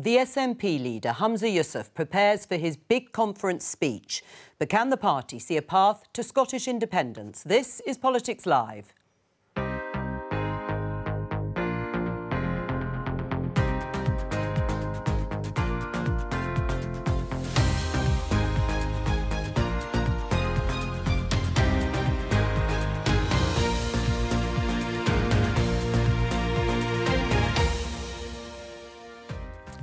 The SNP leader, Humza Yousef, prepares for his big conference speech. But can the party see a path to Scottish independence? This is Politics Live.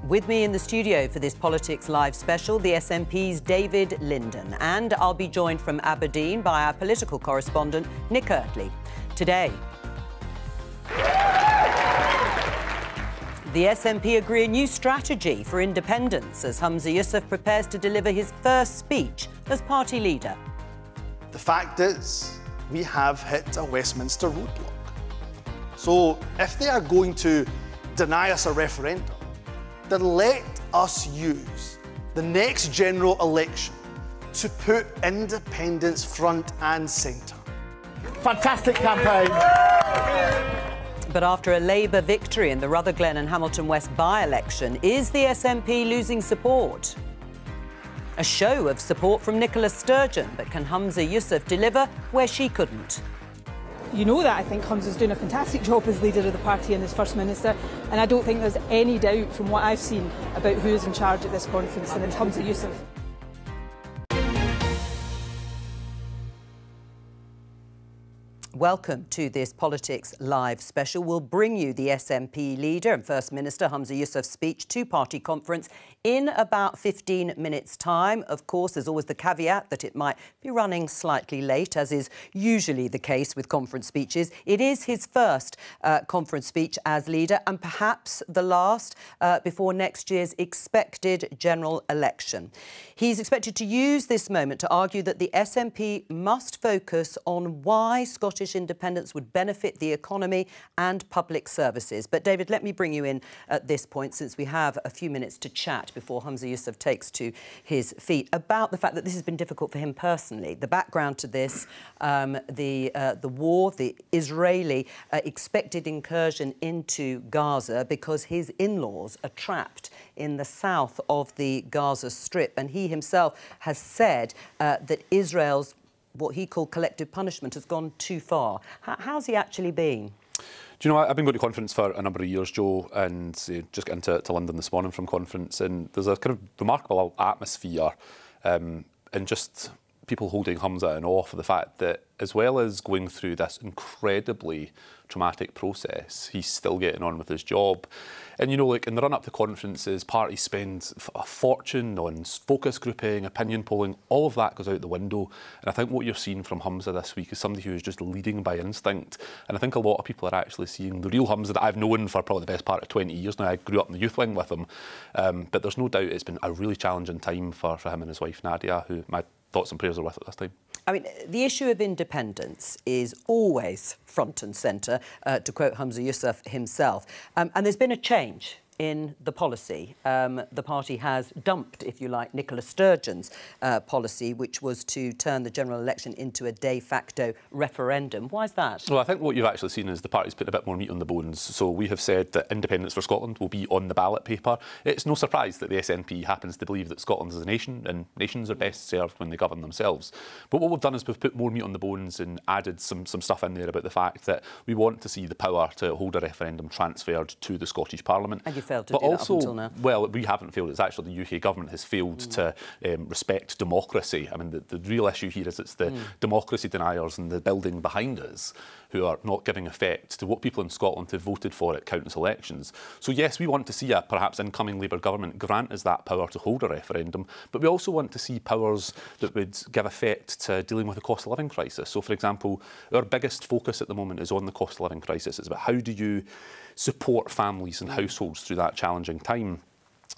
With me in the studio for this Politics Live special, the SNP's David Linden. And I'll be joined from Aberdeen by our political correspondent, Nick Eartley. Today, the SNP agree a new strategy for independence as Humza Yousef prepares to deliver his first speech as party leader. The fact is, we have hit a Westminster roadblock. So if they are going to deny us a referendum, then let us use the next general election to put independence front and centre. Fantastic campaign. But after a Labour victory in the Rutherglen and Hamilton West by-election, is the SNP losing support? A show of support from Nicola Sturgeon, but can Humza Yousef deliver where she couldn't? You know that I think Humza's doing a fantastic job as leader of the party and as First Minister, and I don't think there's any doubt from what I've seen about who is in charge at this conference, and it's Humza Yousef. Welcome to this Politics Live special. We'll bring you the SNP leader and First Minister Humza Yousef's speech to party conference in about 15 minutes' time. Of course, there's always the caveat that it might be running slightly late, as is usually the case with conference speeches. It is his first conference speech as leader and perhaps the last before next year's expected general election. He's expected to use this moment to argue that the SNP must focus on why Scottish independence would benefit the economy and public services. But David, let me bring you in at this point, since we have a few minutes to chat before Humza Yousef takes to his feet, about the fact that this has been difficult for him personally. The background to this, the war, the Israeli expected incursion into Gaza because his in-laws are trapped in the south of the Gaza Strip. And he himself has said that Israel's what he called collective punishment has gone too far. How's he actually been? Do you know, I've been going to conference for a number of years, Jo, and just getting to London this morning from conference, and there's a kind of remarkable atmosphere and just people holding Humza in awe for the fact that, as well as going through this incredibly traumatic process, he's still getting on with his job. And, you know, like in the run-up to conferences, parties spend a fortune on focus grouping, opinion polling, all of that goes out the window. And I think what you're seeing from Humza this week is somebody who is just leading by instinct. And I think a lot of people are actually seeing the real Humza that I've known for probably the best part of 20 years now. I grew up in the youth wing with him. But there's no doubt it's been a really challenging time for him and his wife, Nadia, who my thoughts and prayers are with at this time. I mean, the issue of independence is always front and centre, to quote Humza Yousef himself. And there's been a change in the policy. The party has dumped, if you like, Nicola Sturgeon's policy, which was to turn the general election into a de facto referendum. Why is that? Well, I think what you've actually seen is the party's put a bit more meat on the bones. So we have said that independence for Scotland will be on the ballot paper. It's no surprise that the SNP happens to believe that Scotland is a nation and nations are best served when they govern themselves. But what we've done is we've put more meat on the bones and added some stuff in there about the fact that we want to see the power to hold a referendum transferred to the Scottish Parliament. And you failed to do that up until now. Well, we haven't failed. It's actually the UK government has failed to respect democracy. I mean, the real issue here is it's the democracy deniers and the building behind us who are not giving effect to what people in Scotland have voted for at council elections. So yes, we want to see a perhaps incoming Labour government grant us that power to hold a referendum, but we also want to see powers that would give effect to dealing with the cost of living crisis. So, for example, our biggest focus at the moment is on the cost of living crisis. It's about how do you support families and households through that challenging time.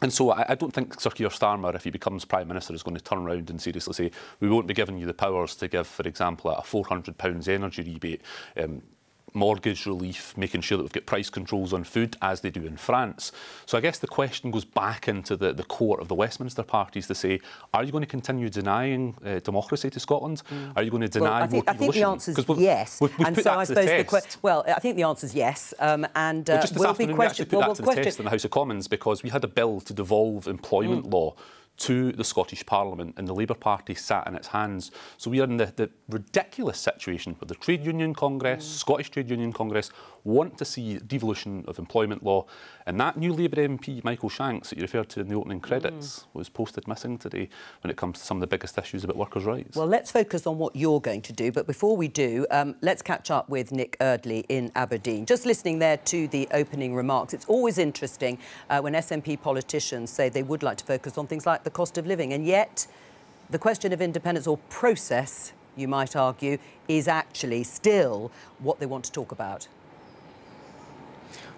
And so I don't think Sir Keir Starmer, if he becomes Prime Minister, is going to turn around and seriously say, we won't be giving you the powers to give, for example, a £400 energy rebate mortgage relief, making sure that we've got price controls on food, as they do in France. So I guess the question goes back into the core of the Westminster parties to say, are you going to continue denying democracy to Scotland? Are you going to deny more I think the answer is yes. We've put that to the test. I think the answer is yes. And just this afternoon, we actually put that to the test in the House of Commons, because we had a bill to devolve employment law to the Scottish Parliament, and the Labour Party sat in its hands. So we are in the ridiculous situation where the Trade Union Congress, Scottish Trade Union Congress, want to see devolution of employment law. And that new Labour MP, Michael Shanks, that you referred to in the opening credits, was posted missing today when it comes to some of the biggest issues about workers' rights. Well, let's focus on what you're going to do. But before we do, let's catch up with Nick Eardley in Aberdeen. Just listening there to the opening remarks, it's always interesting when SNP politicians say they would like to focus on things like the cost of living, and yet the question of independence, or process, you might argue, is actually still what they want to talk about.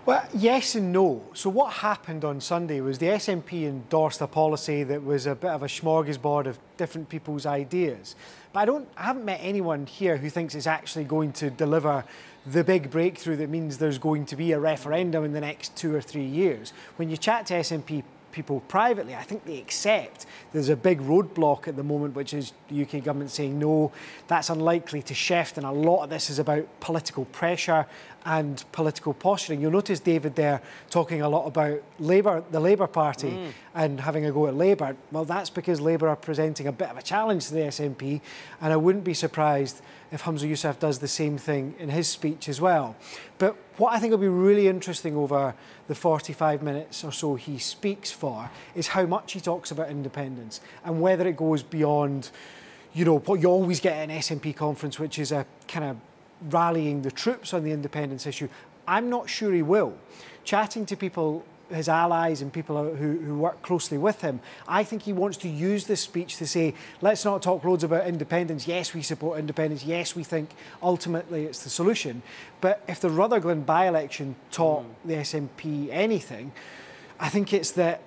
Well, yes and no. So what happened on Sunday was the SNP endorsed a policy that was a bit of a smorgasbord of different people's ideas. But I haven't met anyone here who thinks it's actually going to deliver the big breakthrough that means there's going to be a referendum in the next 2 or 3 years. When you chat to SNP people privately, I think they accept there's a big roadblock at the moment, which is the UK government saying no, that's unlikely to shift, and a lot of this is about political pressure and political posturing. You'll notice David there talking a lot about Labour, the Labour Party, and having a go at Labour. Well, that's because Labour are presenting a bit of a challenge to the SNP, and I wouldn't be surprised if Humza Yousef does the same thing in his speech as well. But what I think will be really interesting over the 45 minutes or so he speaks for is how much he talks about independence, and whether it goes beyond, you know, what you always get at an SNP conference, which is a kind of rallying the troops on the independence issue. I'm not sure he will. Chatting to people, his allies and people who work closely with him, I think he wants to use this speech to say, let's not talk loads about independence. Yes, we support independence. Yes, we think ultimately it's the solution. But if the Rutherglen by-election taught the SNP anything, I think it's that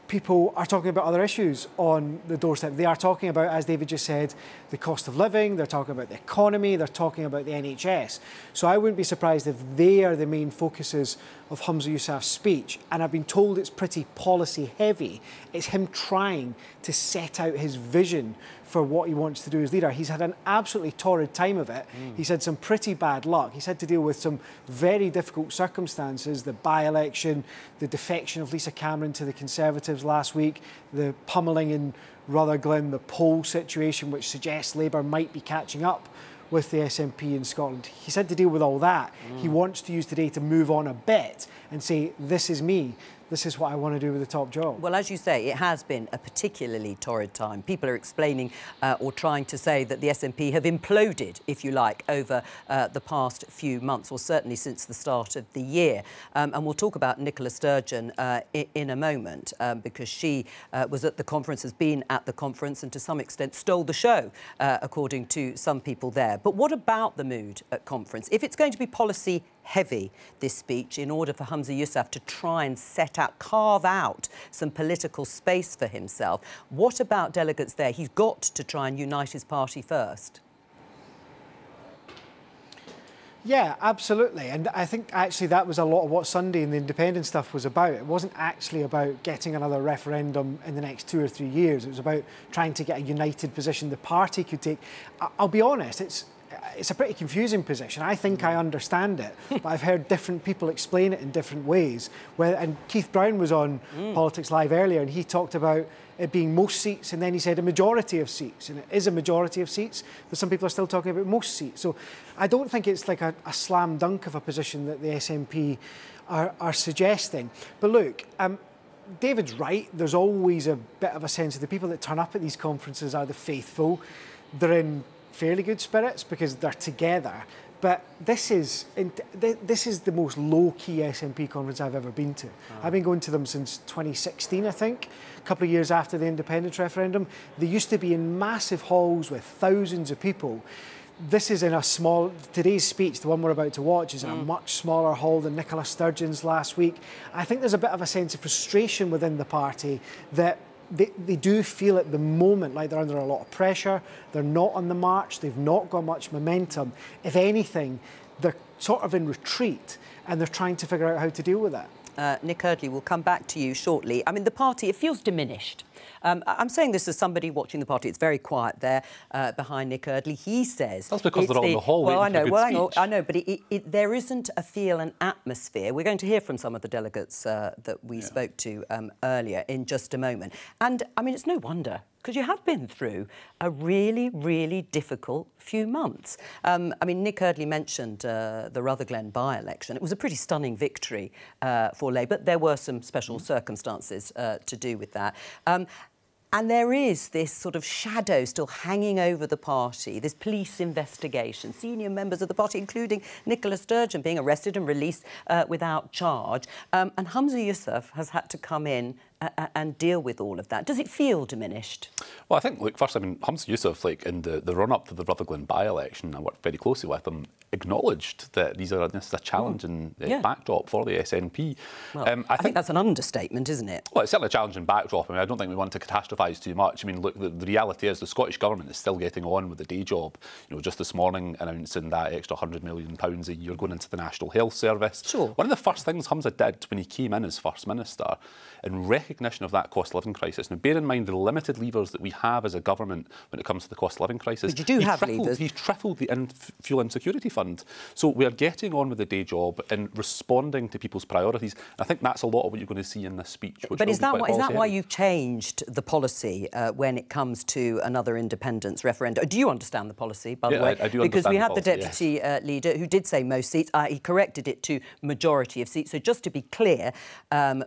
people are talking about other issues on the doorstep. They are talking about, as David just said, the cost of living, they're talking about the economy, they're talking about the NHS. So I wouldn't be surprised if they are the main focuses of Humza Yousef's speech. And I've been told it's pretty policy heavy. It's him trying to set out his vision for what he wants to do as leader. He's had an absolutely torrid time of it. He's had some pretty bad luck. He's had to deal with some very difficult circumstances, the by-election, the defection of Lisa Cameron to the Conservatives last week, the pummelling in Rutherglen, the poll situation, which suggests Labour might be catching up with the SNP in Scotland. He's had to deal with all that. He wants to use today to move on a bit and say, this is me. This is what I want to do with the top job. Well, as you say, it has been a particularly torrid time. People are explaining or trying to say that the SNP have imploded, if you like, over the past few months, or certainly since the start of the year. And we'll talk about Nicola Sturgeon in a moment, because she was at the conference, has been at the conference, and to some extent stole the show, according to some people there. But what about the mood at conference? If it's going to be policy heavy, this speech, in order for Humza Yousef to try and carve out some political space for himself, what about delegates there? He's got to try and unite his party first. Yeah, absolutely. And I think actually that was a lot of what Sunday and the independent stuff was about. It wasn't actually about getting another referendum in the next 2 or 3 years. It was about trying to get a united position the party could take. I'll be honest, it's a pretty confusing position. I think I understand it, but I've heard different people explain it in different ways. And Keith Brown was on Politics Live earlier, and he talked about it being most seats, and then he said a majority of seats. And it is a majority of seats, but some people are still talking about most seats. So I don't think it's like a slam dunk of a position that the SNP are suggesting. But look, David's right. There's always a bit of a sense of the people that turn up at these conferences are the faithful. They're in fairly good spirits because they're together. But this is the most low-key SNP conference I've ever been to. I've been going to them since 2016, I think, a couple of years after the independence referendum. They used to be in massive halls with thousands of people. This is in a small... Today's speech, the one we're about to watch, is in a much smaller hall than Nicola Sturgeon's last week. I think there's a bit of a sense of frustration within the party that they do feel at the moment like they're under a lot of pressure. They're not on the march. They've not got much momentum. If anything, they're sort of in retreat, and they're trying to figure out how to deal with that. Nick Eardley, we'll come back to you shortly. I mean, the party, it feels diminished. I'm saying this as somebody watching the party. It's very quiet there behind Nick Eardley. He says... That's because they're all in the hall waiting for a good speech. I know, but there isn't a feel, an atmosphere. We're going to hear from some of the delegates that we spoke to earlier in just a moment. And, I mean, it's no wonder, because you have been through a really, really difficult few months. I mean, Nick Eardley mentioned the Rutherglen by-election. It was a pretty stunning victory for Labour. There were some special circumstances to do with that. And there is this sort of shadow still hanging over the party, this police investigation, senior members of the party, including Nicola Sturgeon, being arrested and released without charge. And Humza Yousef has had to come in and deal with all of that. Does it feel diminished? Well, I think, look, first, I mean, Humza Yousef, like, in the run-up to the Rutherglen by-election, I worked very closely with him, acknowledged that this is a challenging backdrop for the SNP. Well, I think that's an understatement, isn't it? Well, it's certainly a challenging backdrop. I mean, I don't think we want to catastrophise too much. I mean, look, the reality is the Scottish Government is still getting on with the day job. You know, just this morning announcing that extra £100 million a year going into the National Health Service. Sure. One of the first things Humza did when he came in as First Minister, in recognition of that cost of living crisis. Now, bear in mind the limited levers that we have as a government when it comes to the cost of living crisis. But you do have levers. He's tripled the fuel insecurity fund. So we are getting on with the day job and responding to people's priorities. I think that's a lot of what you're going to see in this speech. But is that why you've changed the policy when it comes to another independence referendum? Do you understand the policy, by the way? I do because understand we had the policy, deputy leader who did say most seats. He corrected it to majority of seats. So just to be clear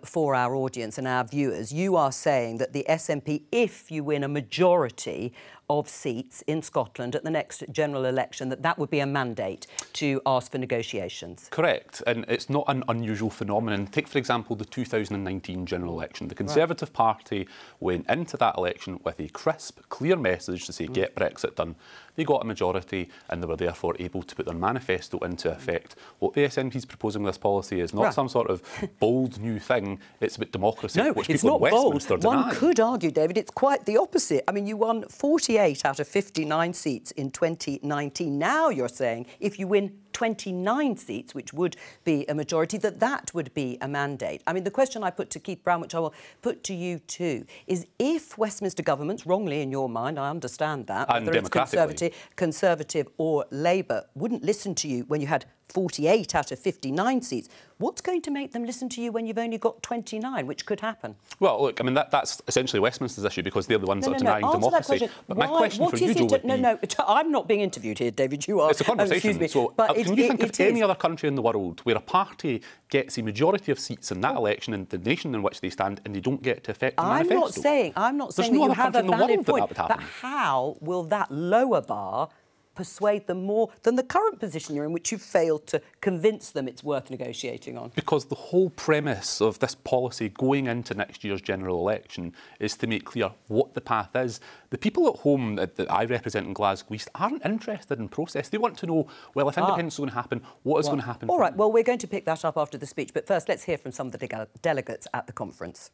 for our audience and our viewers, you are saying that the SNP, if you win a majority of seats in Scotland at the next general election, that would be a mandate to ask for negotiations. Correct, and it's not an unusual phenomenon. Take, for example, the 2019 general election. The Conservative Party went into that election with a crisp, clear message to say, get Brexit done. They got a majority and they were therefore able to put their manifesto into effect. What the SNP is proposing with this policy is not some sort of bold new thing, it's about democracy, which people in Westminster deny. One could argue, David, it's quite the opposite. I mean, you won 48 out of 59 seats in 2019. Now you're saying if you win 29 seats, which would be a majority, that would be a mandate. I mean, the question I put to Keith Brown, which I will put to you too, is if Westminster governments, wrongly in your mind, I understand that, and whether it's Conservative or Labour, wouldn't listen to you when you had 48 out of 59 seats, what's going to make them listen to you when you've only got 29, which could happen? Well, look, I mean, that's essentially Westminster's issue because they're the ones that are denying democracy. But my question for you, Jo, would be... No, I'm not being interviewed here, David, you are. It's a conversation. Excuse me. So, but can you think of any other country in the world where a party gets a majority of seats in that election in the nation in which they stand and they don't get to effect the manifesto? I'm not saying that you have a valid point, but how will that lower bar persuade them more than the current position you're in, which you've failed to convince them it's worth negotiating on? Because the whole premise of this policy going into next year's general election is to make clear what the path is. The people at home that I represent in Glasgow East aren't interested in process. They want to know, well, if independence is going to happen, what is going to happen? All right, well, we're going to pick that up after the speech, but first let's hear from some of the delegates at the conference.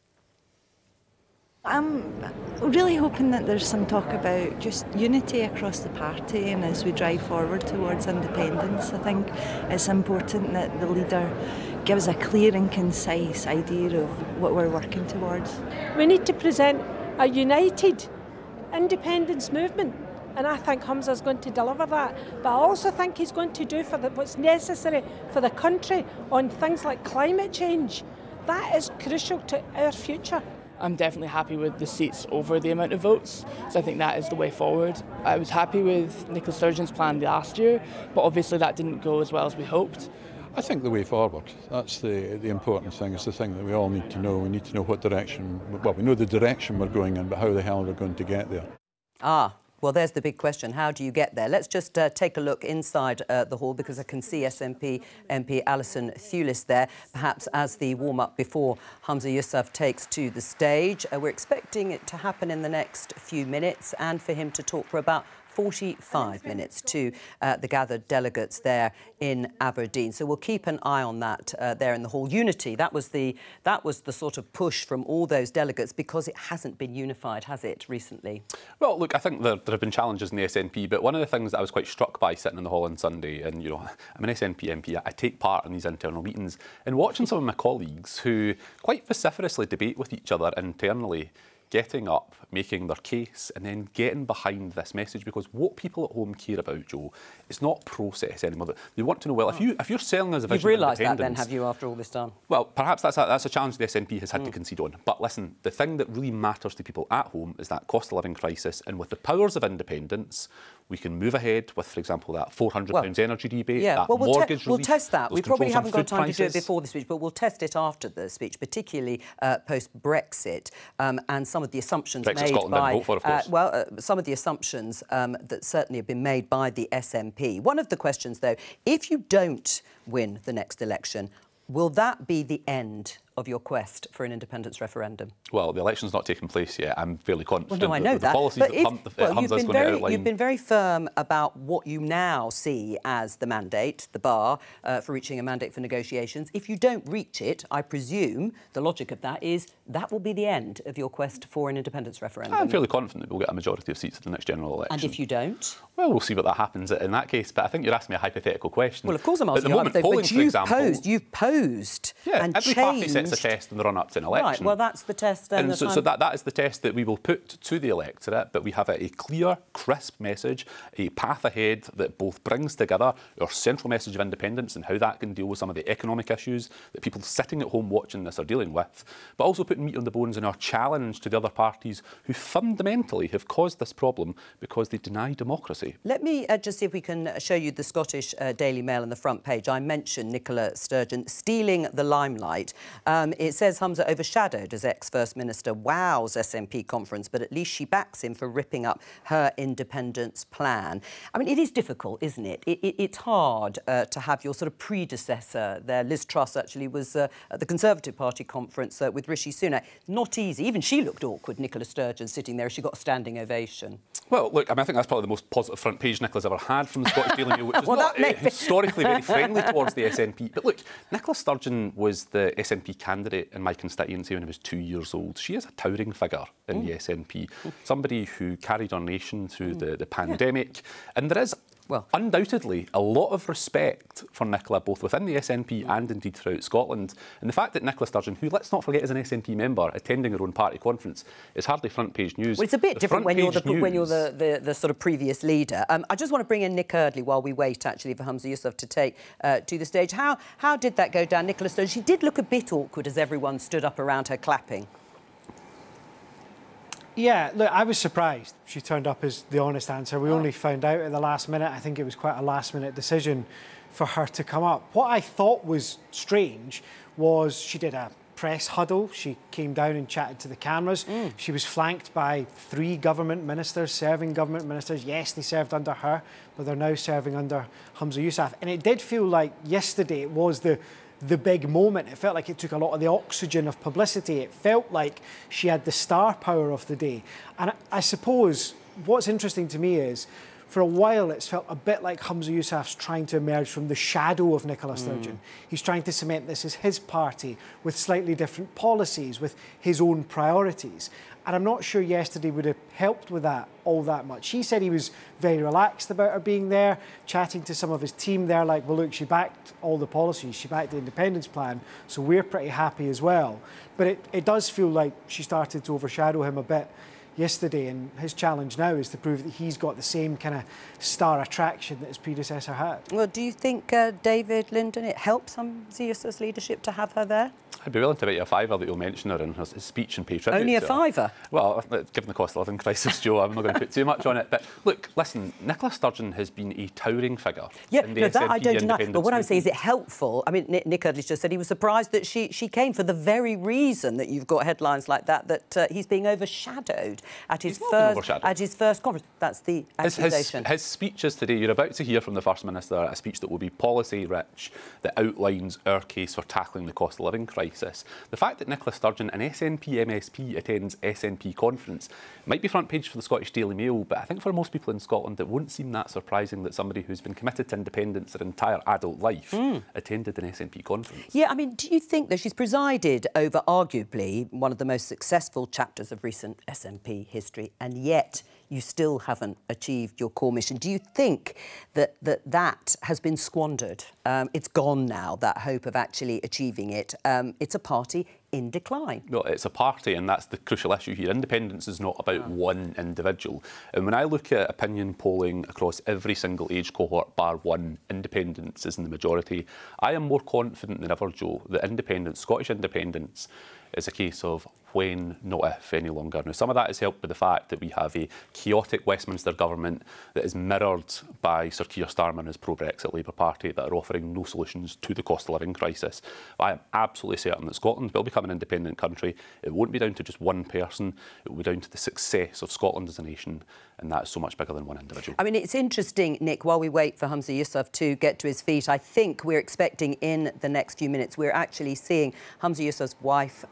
I'm really hoping that there's some talk about just unity across the party, and as we drive forward towards independence, I think it's important that the leader gives a clear and concise idea of what we're working towards. We need to present a united independence movement, and I think Humza's going to deliver that. But I also think he's going to do what's necessary for the country on things like climate change. That is crucial to our future. I'm definitely happy with the seats over the amount of votes, so I think that is the way forward. I was happy with Nicola Sturgeon's plan last year, but obviously that didn't go as well as we hoped. I think the way forward, that's the important thing, it's the thing that we all need to know. We need to know what direction, well, we know the direction we're going in, but how the hell we're going to get there. Well, there's the big question. How do you get there? Let's just take a look inside the hall, because I can see SNP MP Alison Thewlis there, perhaps as the warm-up before Humza Yousef takes to the stage. We're expecting it to happen in the next few minutes and for him to talk for about 45 minutes to the gathered delegates there in Aberdeen. So we'll keep an eye on that there in the hall. Unity, that was the sort of push from all those delegates, because it hasn't been unified, has it, recently? Well, look, I think there have been challenges in the SNP, but one of the things that I was quite struck by sitting in the hall on Sunday, and, you know, I'm an SNP MP, I take part in these internal meetings, and watching some of my colleagues who quite vociferously debate with each other internally, getting up, making their case, and then getting behind this message, because what people at home care about, Jo, is not process anymore. They want to know, well, if you're selling us a vision of independence... You've realised that then, have you, after all this time? Well, perhaps that's a challenge the SNP has had to concede on. But listen, the thing that really matters to people at home is that cost of living crisis, and with the powers of independence, we can move ahead with, for example, that £400 energy rebate, that mortgage relief. We'll test that. We probably haven't got time to do it prices. before the speech, but we'll test it after the speech, particularly post-Brexit, and some of the assumptions Brexit made Scotland by... didn't vote for, of course. Some of the assumptions that certainly have been made by the SNP. One of the questions, though, if you don't win the next election, will that be the end of your quest for an independence referendum? Well, the election's not taken place yet. I'm fairly confident. Well, no, I know the that. policies But that Humza's going to outline... You've been very firm about what you now see as the mandate, the bar, for reaching a mandate for negotiations. If you don't reach it, I presume the logic of that is that will be the end of your quest for an independence referendum. I'm fairly confident that we'll get a majority of seats at the next general election. And if you don't? Well, we'll see what that happens in that case. But I think you're asking me a hypothetical question. Well, of course I'm asking you a hypothetical, but you've posed and every changed... party sets a test in the run-up to an election. Right, well, that's the test then. And so that is the test that we will put to the electorate, but we have a clear, crisp message, a path ahead that both brings together our central message of independence and how that can deal with some of the economic issues that people sitting at home watching this are dealing with, but also putting meat on the bones in our challenge to the other parties who fundamentally have caused this problem because they deny democracy. Let me just see if we can show you the Scottish Daily Mail on the front page. I mentioned Nicola Sturgeon stealing the limelight. It says Humza overshadowed as ex-First Minister wows SNP conference, but at least she backs him for ripping up her independence plan. I mean, it is difficult, isn't it? It's hard to have your sort of predecessor there. Liz Truss actually was at the Conservative Party conference with Rishi Sunak. Not easy. Even she looked awkward, Nicola Sturgeon, sitting there. She got a standing ovation. Well, look, I mean, I think that's probably the most positive front page Nicola's ever had from the Scottish Daily Mail, which is not historically very friendly towards the SNP. But look, Nicola Sturgeon was the SNP candidate in my constituency when I was 2 years old. She is a towering figure in the SNP, somebody who carried our nation through the pandemic. And there is undoubtedly a lot of respect for Nicola, both within the SNP and indeed throughout Scotland. And the fact that Nicola Sturgeon, who, let's not forget, is an SNP member, attending her own party conference, is hardly front-page news. Well, it's a bit different when you're the sort of previous leader. I just want to bring in Nick Eardley while we wait, actually, for Humza Yousef to take to the stage. How did that go down, Nicola Sturgeon? She did look a bit awkward as everyone stood up around her clapping. Yeah, look, I was surprised she turned up as the honest answer. We only found out at the last minute. I think it was quite a last-minute decision for her to come up. What I thought was strange was she did a press huddle. She came down and chatted to the cameras. She was flanked by 3 government ministers, serving government ministers. Yes, they served under her, but they're now serving under Humza Yousef. And it did feel like yesterday it was the big moment. It felt like it took a lot of the oxygen of publicity. It felt like she had the star power of the day. And I suppose what's interesting to me is, for a while, it's felt a bit like Humza Yousaf's trying to emerge from the shadow of Nicola Sturgeon. He's trying to cement this as his party, with slightly different policies, with his own priorities. And I'm not sure yesterday would have helped with that all that much. He said he was very relaxed about her being there, chatting to some of his team there, like, well, look, she backed all the policies, she backed the independence plan, so we're pretty happy as well. But it does feel like she started to overshadow him a bit yesterday, and his challenge now is to prove that he's got the same kind of star attraction that his predecessor had. Well, do you think, David Linden, it helps Humza Yousef's leadership to have her there? I'd be willing to bet you a fiver that you'll mention her in his speech and pay tribute. Only a fiver? Well, given the cost of living crisis, Jo, I'm not going to put too much on it. But look, listen, Nicola Sturgeon has been a towering figure in the SNP that I don't deny. But what I'm saying is, movement. it helpful? I mean, Nick Eardley just said he was surprised that she came for the very reason that you've got headlines like that he's being overshadowed. at his first conference. That's the accusation. His speeches today, you're about to hear from the First Minister a speech that will be policy-rich, that outlines our case for tackling the cost of living crisis. The fact that Nicola Sturgeon, an SNP MSP, attends SNP conference might be front page for the Scottish Daily Mail, but I think for most people in Scotland it won't seem that surprising that somebody who's been committed to independence their entire adult life attended an SNP conference. Yeah, I mean, do you think that she's presided over arguably one of the most successful chapters of recent SNP history, and yet you still haven't achieved your core mission? Do you think that has been squandered? It's gone now, that hope of actually achieving it. It's a party in decline. No, it's a party, and that's the crucial issue here. Independence is not about one individual. And when I look at opinion polling across every single age cohort, bar one, independence is in the majority. I am more confident than ever, Jo, that independence, Scottish independence, is a case of when, not if, any longer. Now, some of that is helped by the fact that we have a chaotic Westminster government that is mirrored by Sir Keir Starmer and his pro-Brexit Labour Party that are offering no solutions to the cost of living crisis. But I am absolutely certain that Scotland will become an independent country. It won't be down to just one person. It will be down to the success of Scotland as a nation, and that is so much bigger than one individual. I mean, it's interesting, Nick, while we wait for Humza Yousef to get to his feet, I think we're expecting in the next few minutes, we're actually seeing Humza Yousef's wife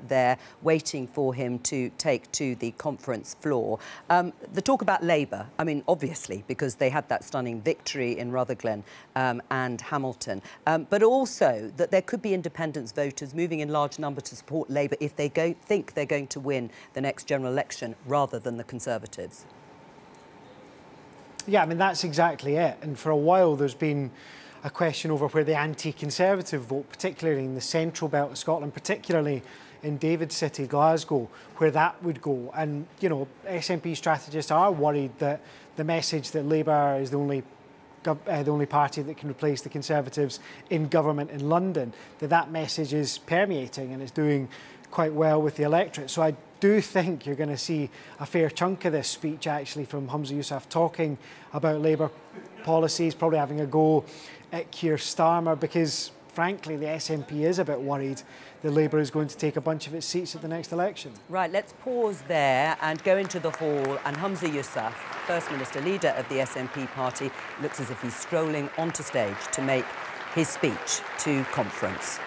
there waiting for him to take to the conference floor. The talk about Labour, I mean, obviously, because they had that stunning victory in Rutherglen and Hamilton, but also that there could be independence voters moving in large numbers to support Labour if they think they're going to win the next general election rather than the Conservatives. Yeah, I mean, that's exactly it. And for a while, there's been a question over where the anti-Conservative vote, particularly in the central belt of Scotland, particularly in David City, Glasgow, where that would go. And, you know, SNP strategists are worried that the message that Labour is the only party that can replace the Conservatives in government in London, that message is permeating and it's doing quite well with the electorate. So I do think you're going to see a fair chunk of this speech actually from Humza Yousef talking about Labour policies, probably having a go at Keir Starmer, because frankly the SNP is a bit worried that Labour is going to take a bunch of its seats at the next election. Right, let's pause there and go into the hall, and Humza Yousef, First Minister, leader of the SNP party, looks as if he's strolling onto stage to make his speech to conference.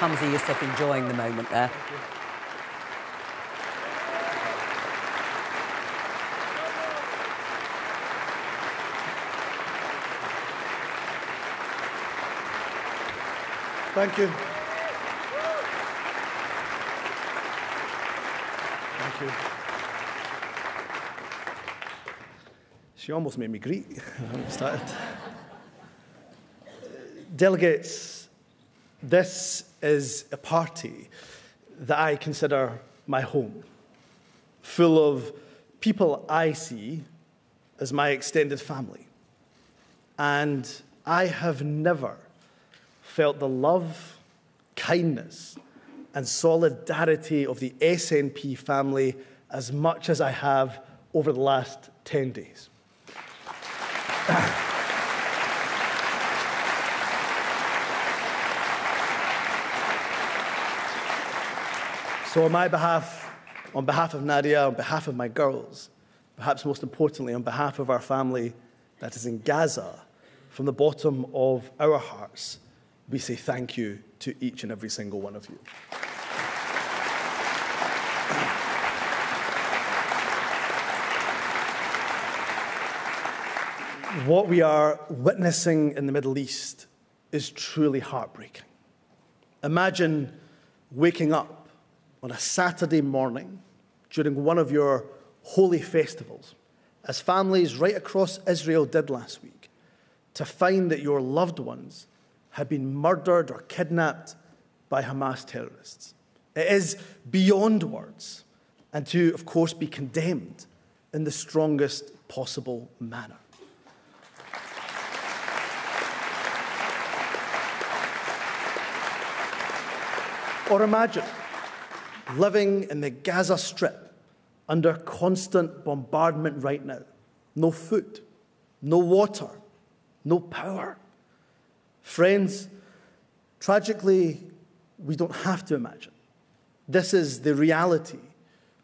Humza Yousef enjoying the moment there. Thank you. Thank you. She almost made me greet. I haven't started. Delegates, this is a party that I consider my home, full of people I see as my extended family. And I have never felt the love, kindness, and solidarity of the SNP family as much as I have over the last 10 days. So on my behalf, on behalf of Nadia, on behalf of my girls, perhaps most importantly, on behalf of our family that is in Gaza, from the bottom of our hearts, we say thank you to each and every single one of you. What we are witnessing in the Middle East is truly heartbreaking. Imagine waking up on a Saturday morning during one of your holy festivals, as families right across Israel did last week, to find that your loved ones had been murdered or kidnapped by Hamas terrorists. It is beyond words, and to, of course, be condemned in the strongest possible manner. Or imagine living in the Gaza Strip under constant bombardment right now. No food, no water, no power. Friends, tragically, we don't have to imagine. This is the reality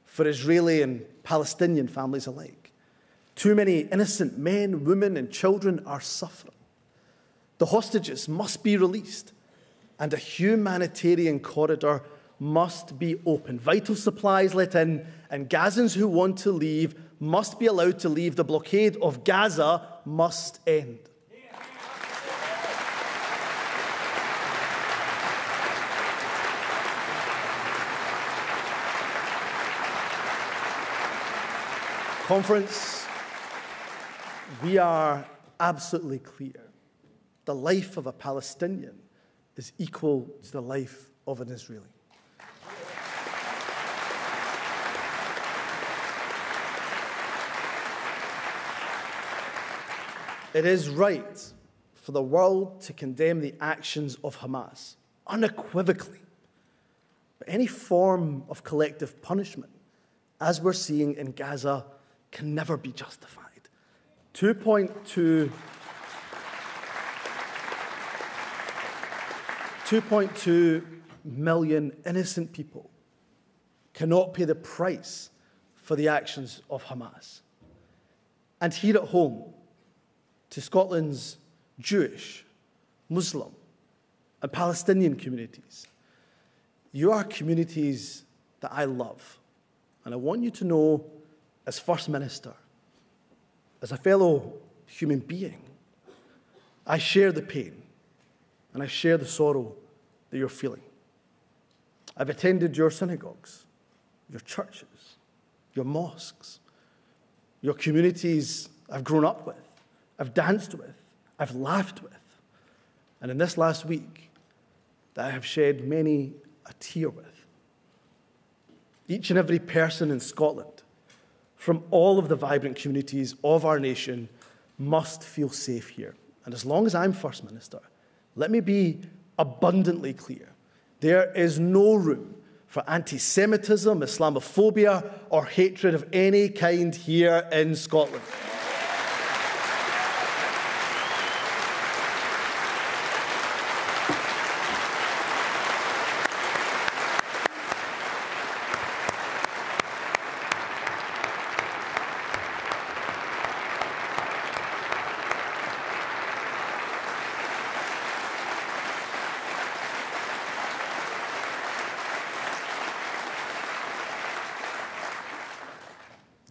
for Israeli and Palestinian families alike. Too many innocent men, women, and children are suffering. The hostages must be released, and a humanitarian corridor must be opened. Vital supplies let in, and Gazans who want to leave must be allowed to leave. The blockade of Gaza must end. Conference, we are absolutely clear. The life of a Palestinian is equal to the life of an Israeli. It is right for the world to condemn the actions of Hamas unequivocally. But any form of collective punishment, as we're seeing in Gaza, can never be justified. 2.2 million innocent people cannot pay the price for the actions of Hamas. And here at home, to Scotland's Jewish, Muslim, and Palestinian communities, you are communities that I love. And I want you to know, as First Minister, as a fellow human being, I share the pain and I share the sorrow that you're feeling. I've attended your synagogues, your churches, your mosques, your communities I've grown up with, I've danced with, I've laughed with, and in this last week, that I have shed many a tear with. Each and every person in Scotland, from all of the vibrant communities of our nation, must feel safe here. And as long as I'm First Minister, let me be abundantly clear. There is no room for anti-Semitism, Islamophobia, or hatred of any kind here in Scotland.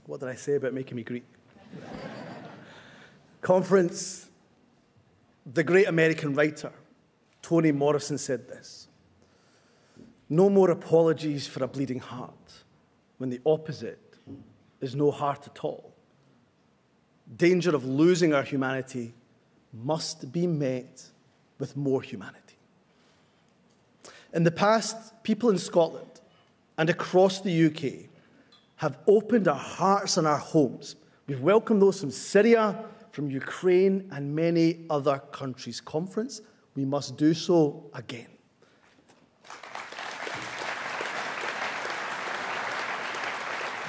What did I say about making me Greek? Conference, the great American writer Toni Morrison said this: "No more apologies for a bleeding heart when the opposite is no heart at all. Danger of losing our humanity must be met with more humanity." In the past, people in Scotland and across the UK have opened our hearts and our homes. We've welcomed those from Syria, from Ukraine, and many other countries. Conference, we must do so again.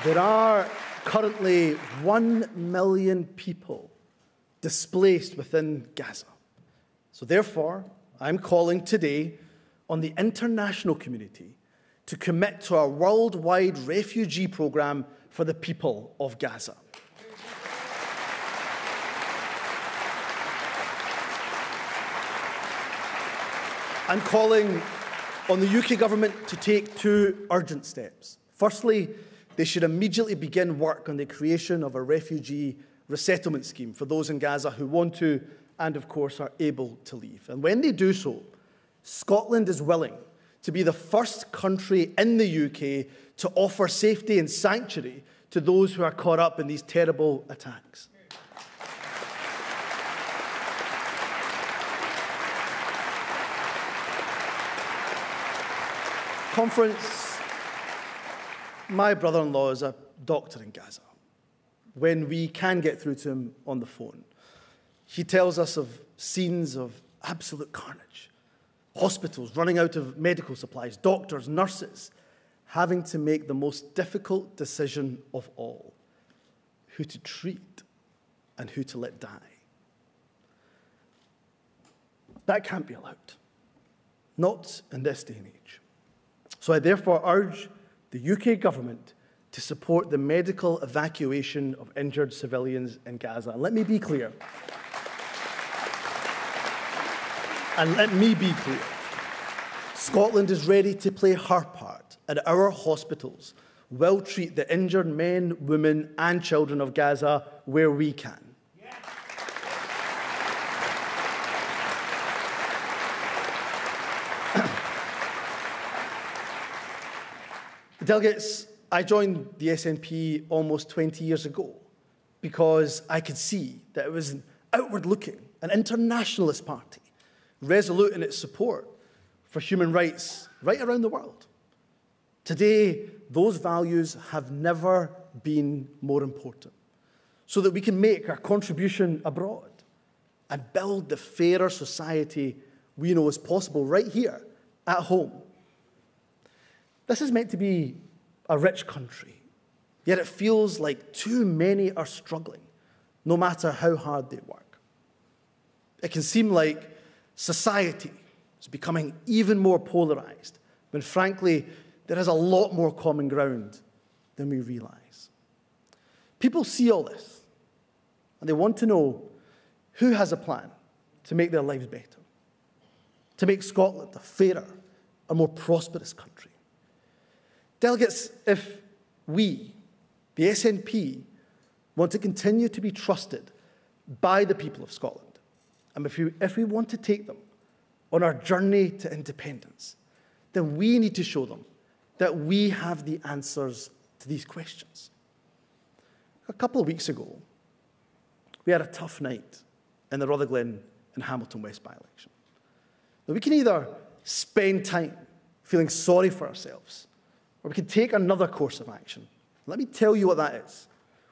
There are currently 1 million people displaced within Gaza. So therefore, I'm calling today on the international community to commit to a worldwide refugee programme for the people of Gaza. I'm calling on the UK government to take 2 urgent steps. Firstly, they should immediately begin work on the creation of a refugee resettlement scheme for those in Gaza who want to and, of course, are able to leave. And when they do so, Scotland is willing to be the first country in the UK to offer safety and sanctuary to those who are caught up in these terrible attacks. Conference, my brother-in-law is a doctor in Gaza. When we can get through to him on the phone, he tells us of scenes of absolute carnage, hospitals running out of medical supplies, doctors, nurses, having to make the most difficult decision of all: who to treat and who to let die. That can't be allowed, not in this day and age. So I therefore urge the UK government to support the medical evacuation of injured civilians in Gaza. And let me be clear. Scotland is ready to play her part, and our hospitals will treat the injured men, women and children of Gaza where we can. Delegates, I joined the SNP almost 20 years ago because I could see that it was an outward-looking, an internationalist party, resolute in its support for human rights right around the world. Today, those values have never been more important, so that we can make our contribution abroad and build the fairer society we know is possible right here at home. This is meant to be a rich country, yet it feels like too many are struggling, no matter how hard they work. It can seem like society is becoming even more polarised, when frankly, there is a lot more common ground than we realise. People see all this, and they want to know who has a plan to make their lives better, to make Scotland a fairer, a more prosperous country. Delegates, if we, the SNP, want to continue to be trusted by the people of Scotland, and if we want to take them on our journey to independence, then we need to show them that we have the answers to these questions. A couple of weeks ago, we had a tough night in the Rutherglen and Hamilton West by-election. Now, we can either spend time feeling sorry for ourselves, or we can take another course of action. Let me tell you what that is.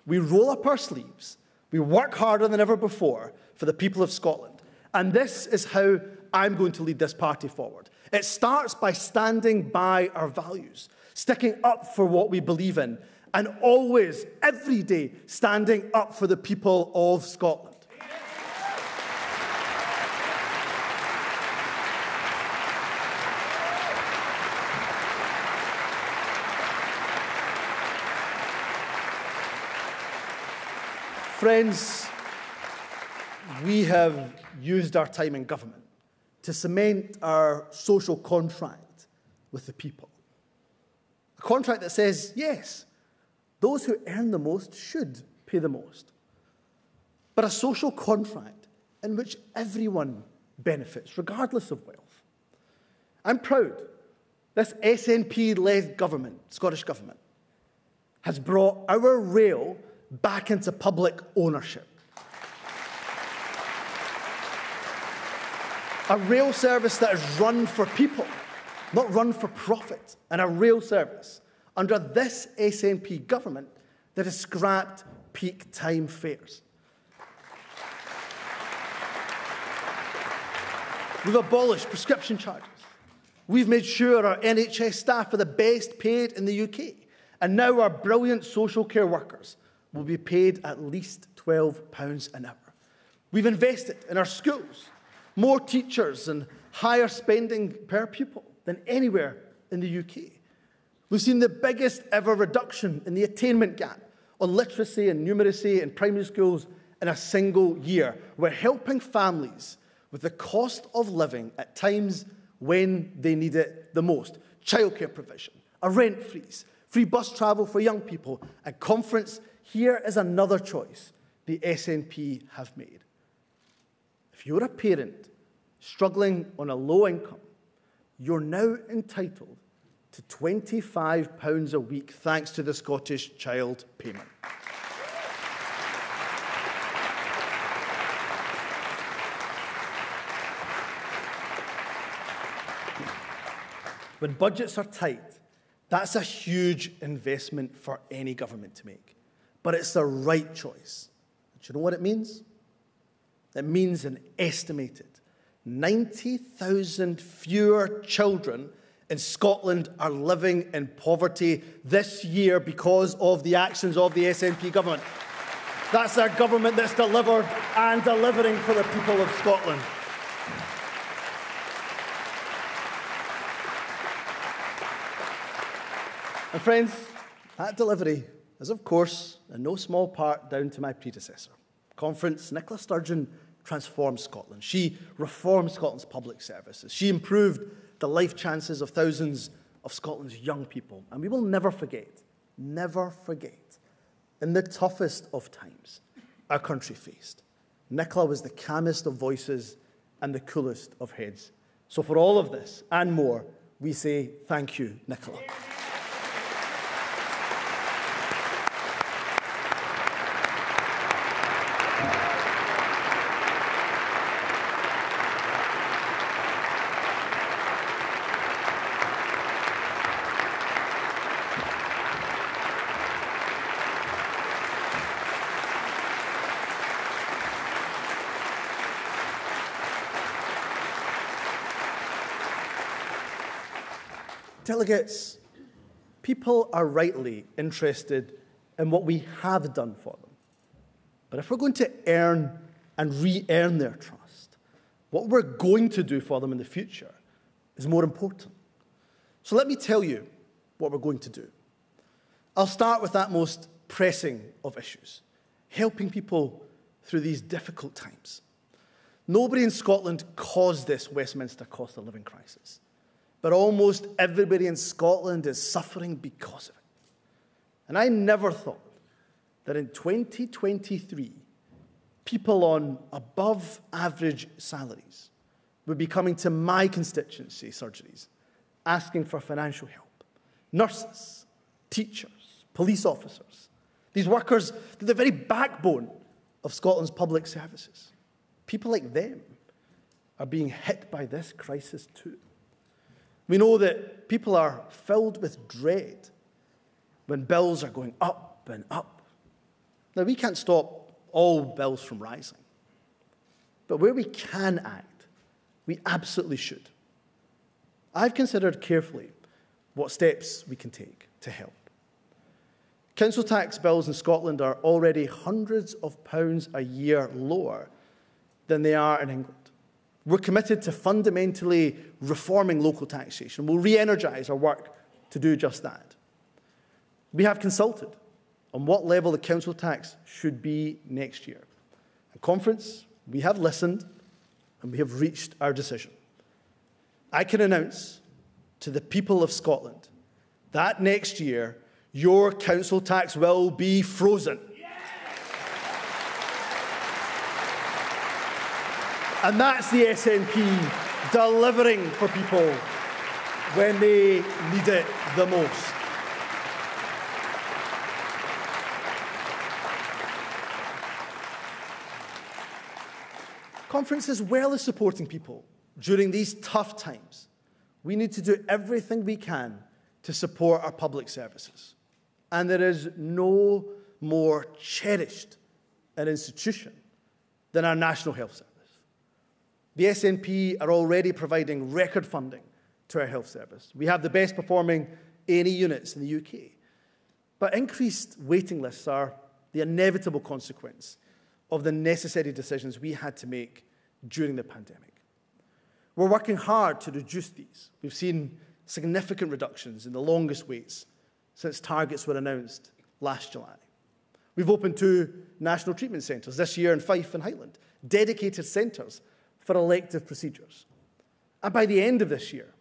We roll up our sleeves, we work harder than ever before for the people of Scotland, and this is how I'm going to lead this party forward. It starts by standing by our values, sticking up for what we believe in, and always, every day, standing up for the people of Scotland. Friends, we have used our time in government to cement our social contract with the people. A contract that says, yes, those who earn the most should pay the most, but a social contract in which everyone benefits, regardless of wealth. I'm proud this SNP-led government, Scottish Government, has brought our rail back into public ownership. A rail service that is run for people, not run for profit, and a rail service under this SNP government that has scrapped peak time fares. We've abolished prescription charges. We've made sure our NHS staff are the best paid in the UK, and now our brilliant social care workers will be paid at least £12 an hour. We've invested in our schools, more teachers and higher spending per pupil than anywhere in the UK. We've seen the biggest ever reduction in the attainment gap on literacy and numeracy in primary schools in a single year. We're helping families with the cost of living at times when they need it the most. Childcare provision, a rent freeze, free bus travel for young people, and conference. Here is another choice the SNP have made. If you're a parent struggling on a low income, you're now entitled to £25 a week thanks to the Scottish Child Payment. When budgets are tight, that's a huge investment for any government to make. But it's the right choice. Do you know what it means? It means an estimated 90,000 fewer children in Scotland are living in poverty this year because of the actions of the SNP government. That's a government that's delivered and delivering for the people of Scotland. And friends, that delivery is, of course, in no small part down to my predecessor. Conference Nicola Sturgeon transformed Scotland. She reformed Scotland's public services. She improved the life chances of thousands of Scotland's young people. And we will never forget, in the toughest of times our country faced, Nicola was the calmest of voices and the coolest of heads. So for all of this and more, we say thank you, Nicola. Delegates, people are rightly interested in what we have done for them. But if we're going to earn and re-earn their trust, what we're going to do for them in the future is more important. So let me tell you what we're going to do. I'll start with that most pressing of issues, helping people through these difficult times. Nobody in Scotland caused this Westminster cost of living crisis, but almost everybody in Scotland is suffering because of it. And I never thought that in 2023, people on above average salaries would be coming to my constituency surgeries asking for financial help. Nurses, teachers, police officers, these workers, they're the very backbone of Scotland's public services. People like them are being hit by this crisis too. We know that people are filled with dread when bills are going up and up. Now, we can't stop all bills from rising, but where we can act, we absolutely should. I've considered carefully what steps we can take to help. Council tax bills in Scotland are already hundreds of pounds a year lower than they are in England. We're committed to fundamentally reforming local taxation. We'll re-energise our work to do just that. We have consulted on what level the council tax should be next year. At conference, we have listened and we have reached our decision. I can announce to the people of Scotland that next year your council tax will be frozen. And that's the SNP delivering for people when they need it the most. Conference, as well as supporting people during these tough times, we need to do everything we can to support our public services. And there is no more cherished an institution than our National Health Service. The SNP are already providing record funding to our health service. We have the best performing A&E units in the UK. But increased waiting lists are the inevitable consequence of the necessary decisions we had to make during the pandemic. We're working hard to reduce these. We've seen significant reductions in the longest waits since targets were announced last July. We've opened 2 national treatment centres this year in Fife and Highland, dedicated centres for elective procedures. And by the end of this year,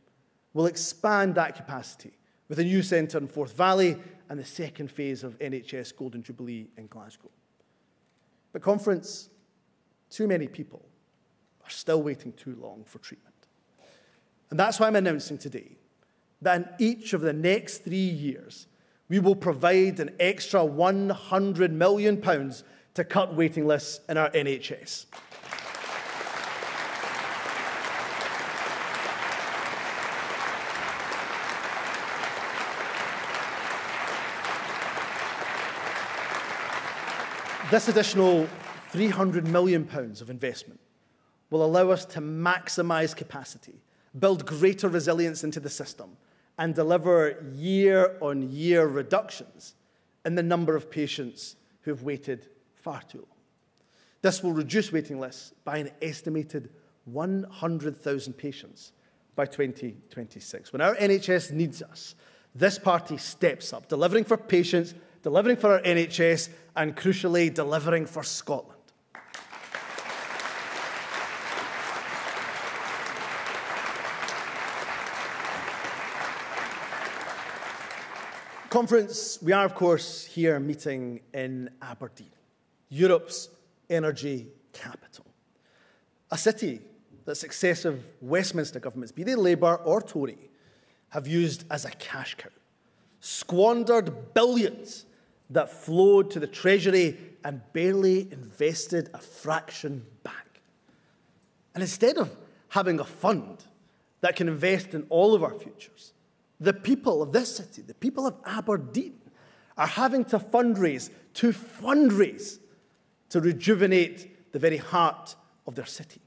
we'll expand that capacity with a new centre in Forth Valley and the second phase of NHS Golden Jubilee in Glasgow. But conference, too many people are still waiting too long for treatment. And that's why I'm announcing today that in each of the next 3 years, we will provide an extra £100 million to cut waiting lists in our NHS. This additional £300 million of investment will allow us to maximise capacity, build greater resilience into the system, and deliver year-on-year reductions in the number of patients who have waited far too long. This will reduce waiting lists by an estimated 100,000 patients by 2026. When our NHS needs us, this party steps up, delivering for patients, delivering for our NHS, and crucially, delivering for Scotland. Conference, we are, of course, here meeting in Aberdeen, Europe's energy capital. A city that successive Westminster governments, be they Labour or Tory, have used as a cash cow, squandered billions that flowed to the Treasury and barely invested a fraction back. And instead of having a fund that can invest in all of our futures, the people of this city, the people of Aberdeen, are having to fundraise to rejuvenate the very heart of their city.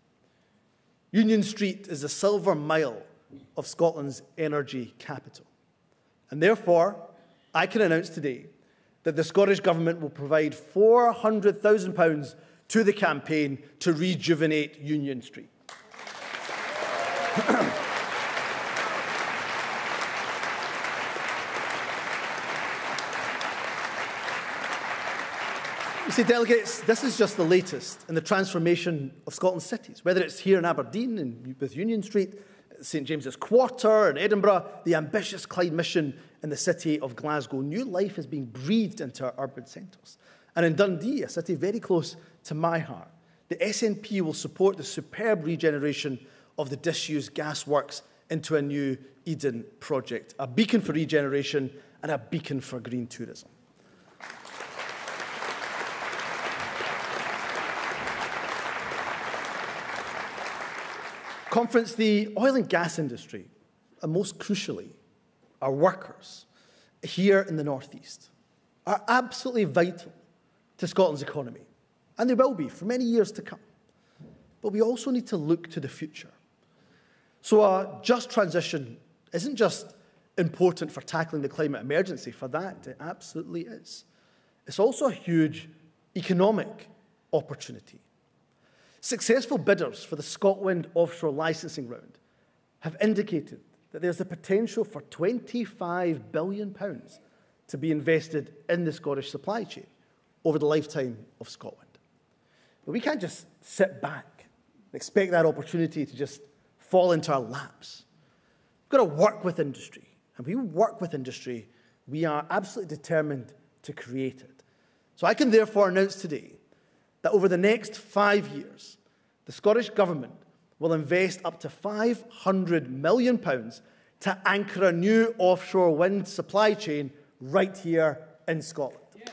Union Street is the silver mile of Scotland's energy capital. And therefore, I can announce today that the Scottish Government will provide £400,000 to the campaign to rejuvenate Union Street. You see, delegates, this is just the latest in the transformation of Scotland's cities, whether it's here in Aberdeen and with Union Street, St James's Quarter in Edinburgh, the ambitious Clyde mission in the city of Glasgow. New life is being breathed into our urban centres. And in Dundee, a city very close to my heart, the SNP will support the superb regeneration of the disused gas works into a new Eden project, a beacon for regeneration and a beacon for green tourism. Conference, the oil and gas industry, and most crucially, our workers here in the North East, are absolutely vital to Scotland's economy, and they will be for many years to come. But we also need to look to the future. So a just transition isn't just important for tackling the climate emergency. For that, it absolutely is. It's also a huge economic opportunity. Successful bidders for the ScotWind offshore licensing round have indicated that there's the potential for £25 billion to be invested in the Scottish supply chain over the lifetime of Scotland. But we can't just sit back and expect that opportunity to just fall into our laps. We've got to work with industry. And if we work with industry, we are absolutely determined to create it. So I can therefore announce today that over the next 5 years, the Scottish Government will invest up to £500 million to anchor a new offshore wind supply chain right here in Scotland. Yeah.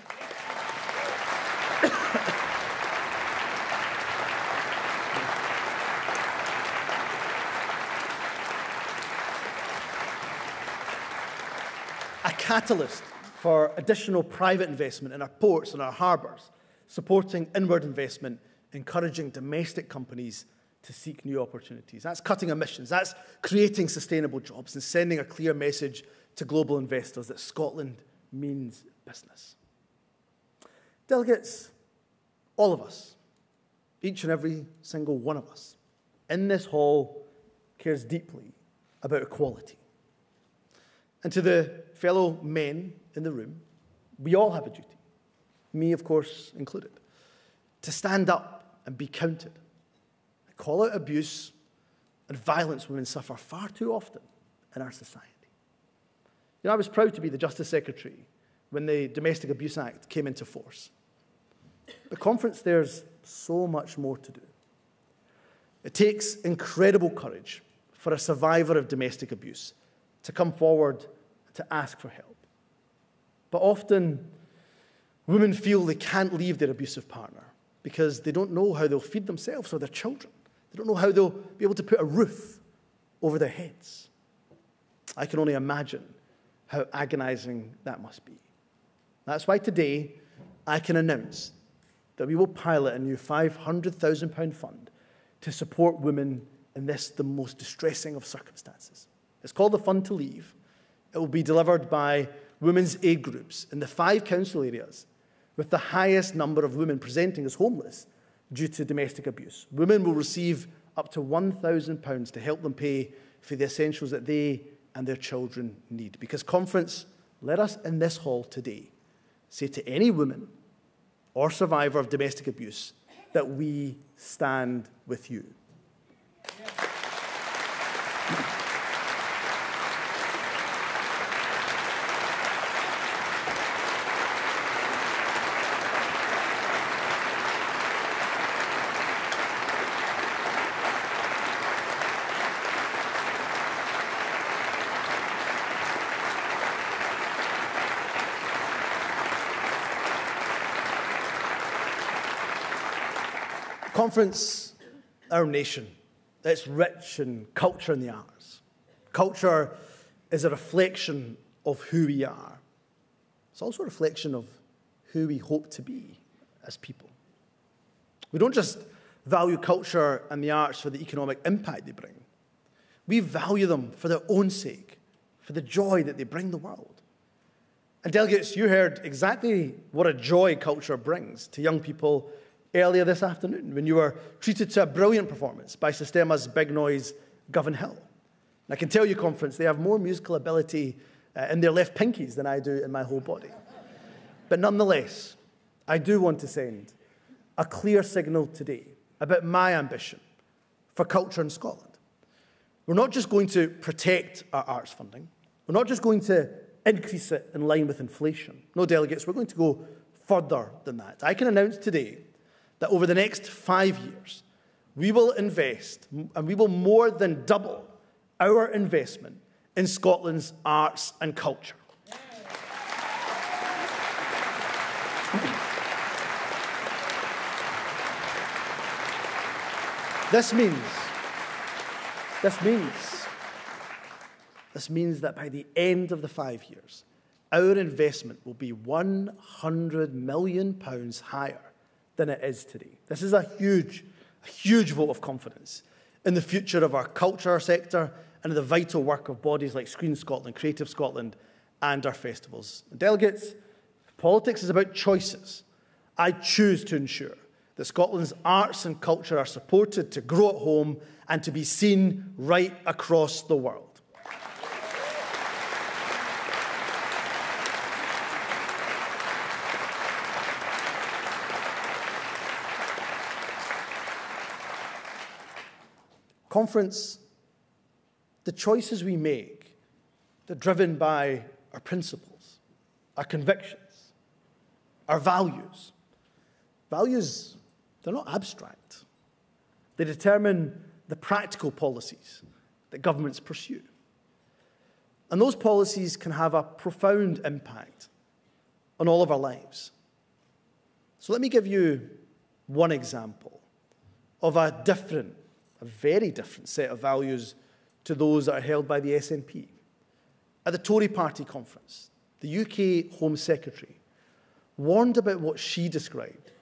A catalyst for additional private investment in our ports and our harbours, supporting inward investment, encouraging domestic companies to seek new opportunities. That's cutting emissions, that's creating sustainable jobs and sending a clear message to global investors that Scotland means business. Delegates, all of us, each and every single one of us in this hall cares deeply about equality. And to the fellow men in the room, we all have a duty, me, of course, included, to stand up and be counted. Call out abuse and violence women suffer far too often in our society. You know, I was proud to be the Justice Secretary when the Domestic Abuse Act came into force. But conference, there's so much more to do. It takes incredible courage for a survivor of domestic abuse to come forward to ask for help. But often, women feel they can't leave their abusive partner because they don't know how they'll feed themselves or their children. They don't know how they'll be able to put a roof over their heads. I can only imagine how agonizing that must be. That's why today I can announce that we will pilot a new £500,000 fund to support women in this, the most distressing of circumstances. It's called the Fund to Leave. It will be delivered by women's aid groups in the 5 council areas with the highest number of women presenting as homeless due to domestic abuse. Women will receive up to £1,000 to help them pay for the essentials that they and their children need. Because, conference, let us in this hall today say to any woman or survivor of domestic abuse that we stand with you. Conference, our nation, it's rich in culture and the arts. Culture is a reflection of who we are. It's also a reflection of who we hope to be as people. We don't just value culture and the arts for the economic impact they bring. We value them for their own sake, for the joy that they bring the world. And delegates, you heard exactly what a joy culture brings to young people earlier this afternoon when you were treated to a brilliant performance by Sistema's Big Noise Govan Hill. And I can tell you, conference, they have more musical ability in their left pinkies than I do in my whole body. But nonetheless, I do want to send a clear signal today about my ambition for culture in Scotland. We're not just going to protect our arts funding. We're not just going to increase it in line with inflation. No, delegates, we're going to go further than that. I can announce today that over the next 5 years, we will invest, and we will more than double our investment in Scotland's arts and culture. This means that by the end of the 5 years, our investment will be £100 million higher than it is today. This is a huge vote of confidence in the future of our culture sector and in the vital work of bodies like Screen Scotland, Creative Scotland, and our festivals. And delegates, politics is about choices. I choose to ensure that Scotland's arts and culture are supported to grow at home and to be seen right across the world. Conference, the choices we make, they're driven by our principles, our convictions, our values. Values, they're not abstract. They determine the practical policies that governments pursue. And those policies can have a profound impact on all of our lives. So let me give you one example of a very different set of values to those that are held by the SNP. At the Tory party conference, the UK Home Secretary warned about what she described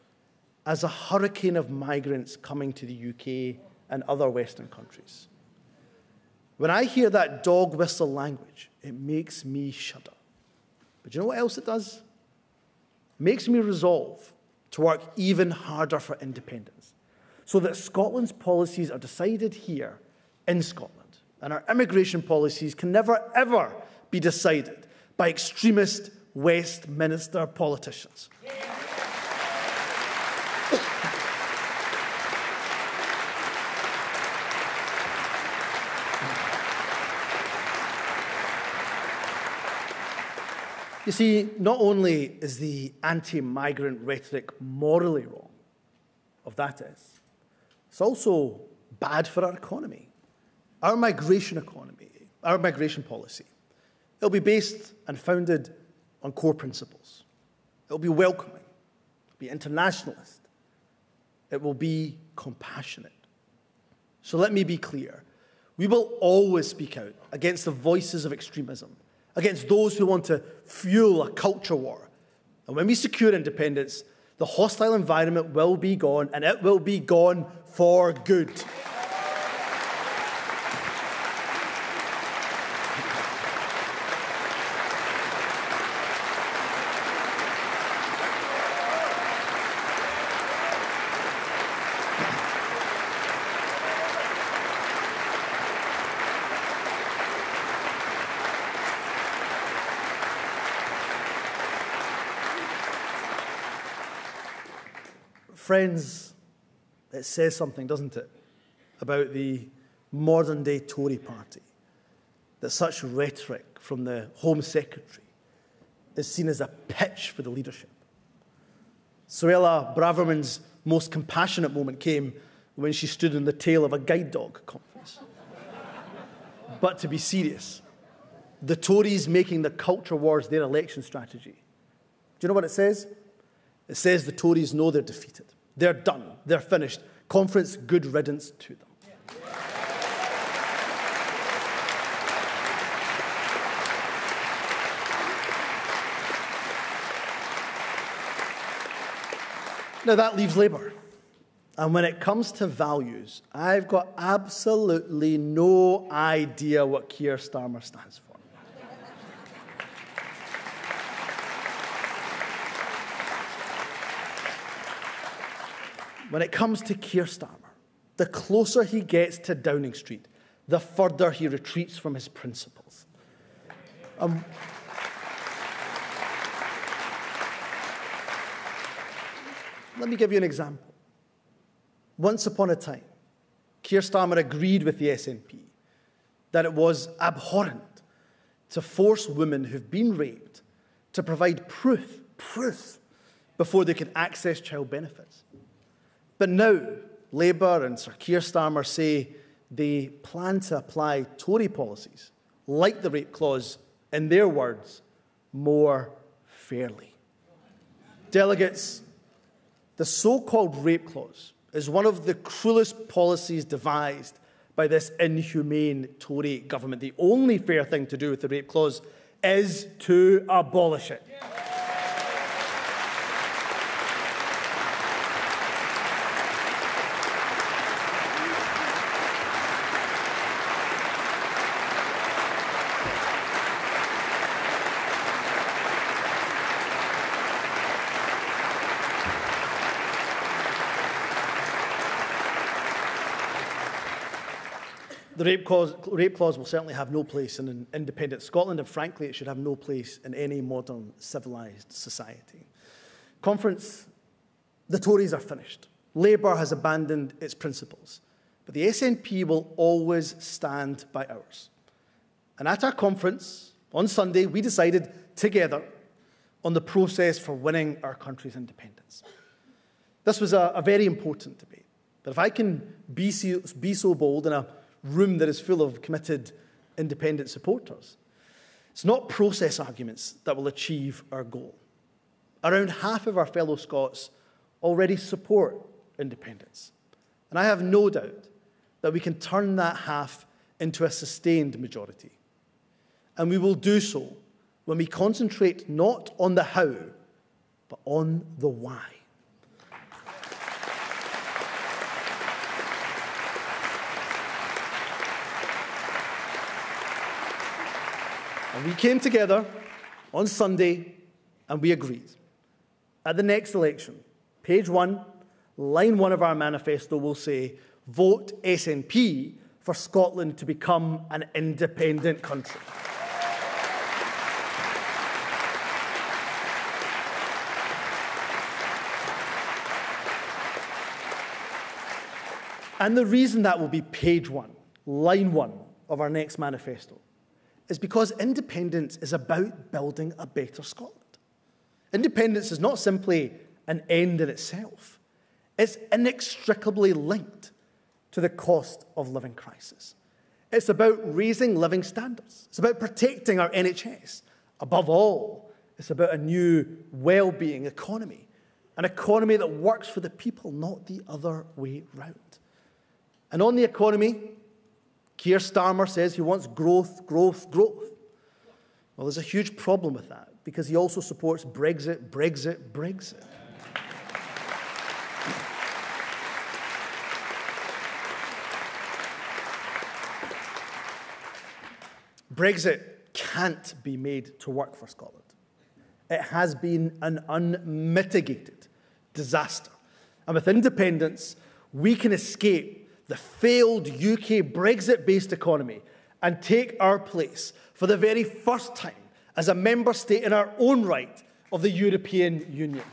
as a hurricane of migrants coming to the UK and other Western countries. When I hear that dog whistle language, it makes me shudder. But you know what else it does? It makes me resolve to work even harder for independence, so that Scotland's policies are decided here in Scotland, and our immigration policies can never, ever be decided by extremist Westminster politicians. You see, not only is the anti-migrant rhetoric morally wrong, of that is, it's also bad for our economy. Our migration policy, it'll be based and founded on core principles. It'll be welcoming, it'll be internationalist, it will be compassionate. So let me be clear. We will always speak out against the voices of extremism, against those who want to fuel a culture war. And when we secure independence, the hostile environment will be gone, and it will be gone for good. Friends, it says something, doesn't it, about the modern-day Tory party, that such rhetoric from the Home Secretary is seen as a pitch for the leadership. Suella Braverman's most compassionate moment came when she stood in the tail of a guide dog conference. But to be serious, the Tories making the culture wars their election strategy. Do you know what it says? It says the Tories know they're defeated. They're done. They're finished. Conference, good riddance to them. Now, that leaves Labour. And when it comes to values, I've got absolutely no idea what Keir Starmer stands for. When it comes to Keir Starmer, the closer he gets to Downing Street, the further he retreats from his principles. Let me give you an example. Once upon a time, Keir Starmer agreed with the SNP that it was abhorrent to force women who've been raped to provide proof, before they could access child benefits. But now, Labour and Sir Keir Starmer say they plan to apply Tory policies, like the rape clause, in their words, more fairly. Delegates, the so-called rape clause is one of the cruelest policies devised by this inhumane Tory government. The only fair thing to do with the rape clause is to abolish it. The rape clause will certainly have no place in an independent Scotland, and frankly, it should have no place in any modern civilised society. Conference, the Tories are finished. Labour has abandoned its principles, but the SNP will always stand by ours. And at our conference on Sunday, we decided together on the process for winning our country's independence. This was a very important debate, but if I can be so bold in a room that is full of committed independent supporters, it's not process arguments that will achieve our goal. Around half of our fellow Scots already support independence, and I have no doubt that we can turn that half into a sustained majority. And we will do so when we concentrate not on the how, but on the why. And we came together on Sunday and we agreed. At the next election, page 1, line 1 of our manifesto will say, vote SNP for Scotland to become an independent country. And the reason that will be page 1, line 1 of our next manifesto is because independence is about building a better Scotland. Independence is not simply an end in itself. It's inextricably linked to the cost of living crisis. It's about raising living standards. It's about protecting our NHS. Above all, it's about a new well-being economy, an economy that works for the people, not the other way round. And on the economy, Keir Starmer says he wants growth, growth, growth. Well, there's a huge problem with that, because he also supports Brexit, Brexit, Brexit. Brexit can't be made to work for Scotland. It has been an unmitigated disaster. And with independence, we can escape the failed UK Brexit-based economy and take our place for the very first time as a member state in our own right of the European Union.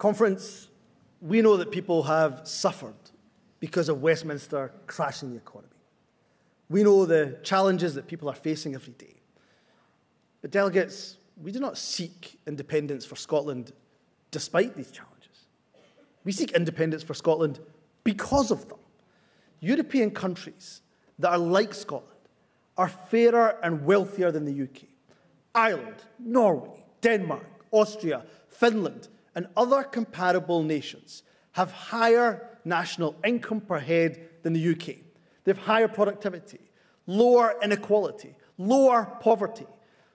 Conference, we know that people have suffered because of Westminster crashing the economy. We know the challenges that people are facing every day. But delegates, we do not seek independence for Scotland despite these challenges. We seek independence for Scotland because of them. European countries that are like Scotland are fairer and wealthier than the UK. Ireland, Norway, Denmark, Austria, Finland, and other comparable nations have higher national income per head than the UK. They have higher productivity, lower inequality, lower poverty.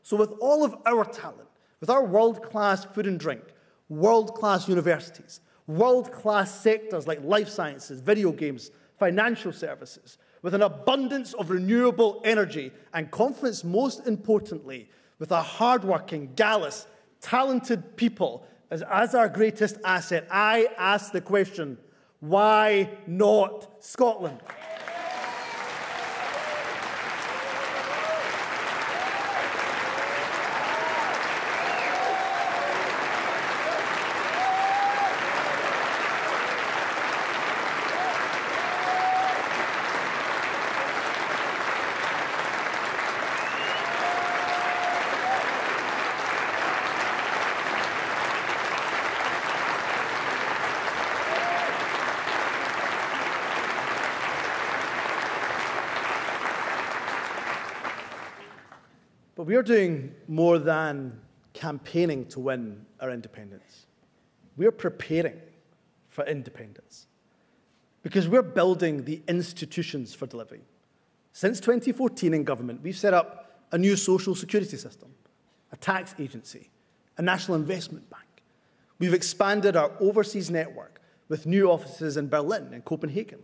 So with all of our talent, with our world-class food and drink, world-class universities, world-class sectors like life sciences, video games, financial services, with an abundance of renewable energy, and confidence, most importantly, with our hard-working, gallus, talented people as our greatest asset, I ask the question, why not Scotland? But we are doing more than campaigning to win our independence. We are preparing for independence because we're building the institutions for delivery. Since 2014 in government, we've set up a new social security system, a tax agency, a national investment bank. We've expanded our overseas network with new offices in Berlin and Copenhagen.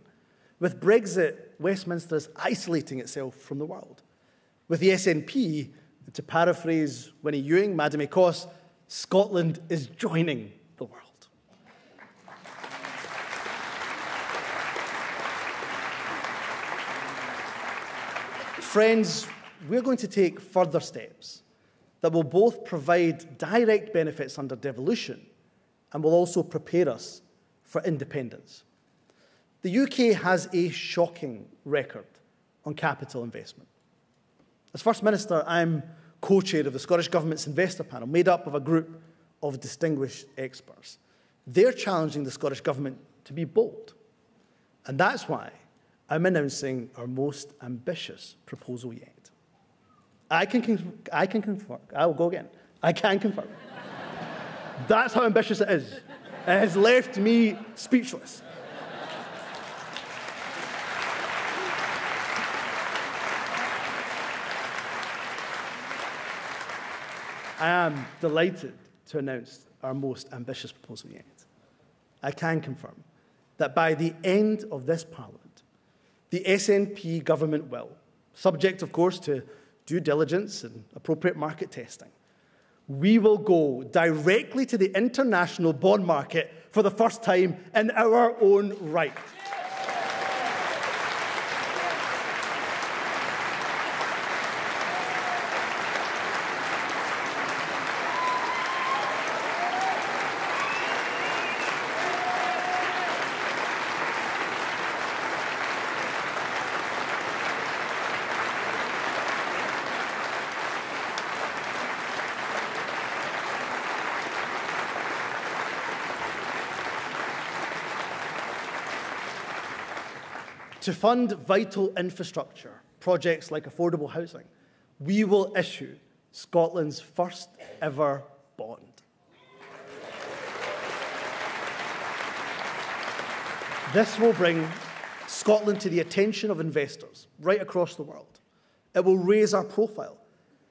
With Brexit, Westminster is isolating itself from the world. With the SNP, to paraphrase Winnie Ewing, Madame Écosse, Scotland is joining the world. Friends, we're going to take further steps that will both provide direct benefits under devolution and will also prepare us for independence. The UK has a shocking record on capital investment. As First Minister, I'm co-chair of the Scottish Government's investor panel, made up of a group of distinguished experts. They're challenging the Scottish Government to be bold. And that's why I'm announcing our most ambitious proposal yet. I can confirm. I will go again. I can confirm. That's how ambitious it is. It has left me speechless. I am delighted to announce our most ambitious proposal yet. I can confirm that by the end of this Parliament, the SNP government will, subject, of course, to due diligence and appropriate market testing, we will go directly to the international bond market for the first time in our own right. To fund vital infrastructure, projects like affordable housing, we will issue Scotland's first ever bond. This will bring Scotland to the attention of investors right across the world. It will raise our profile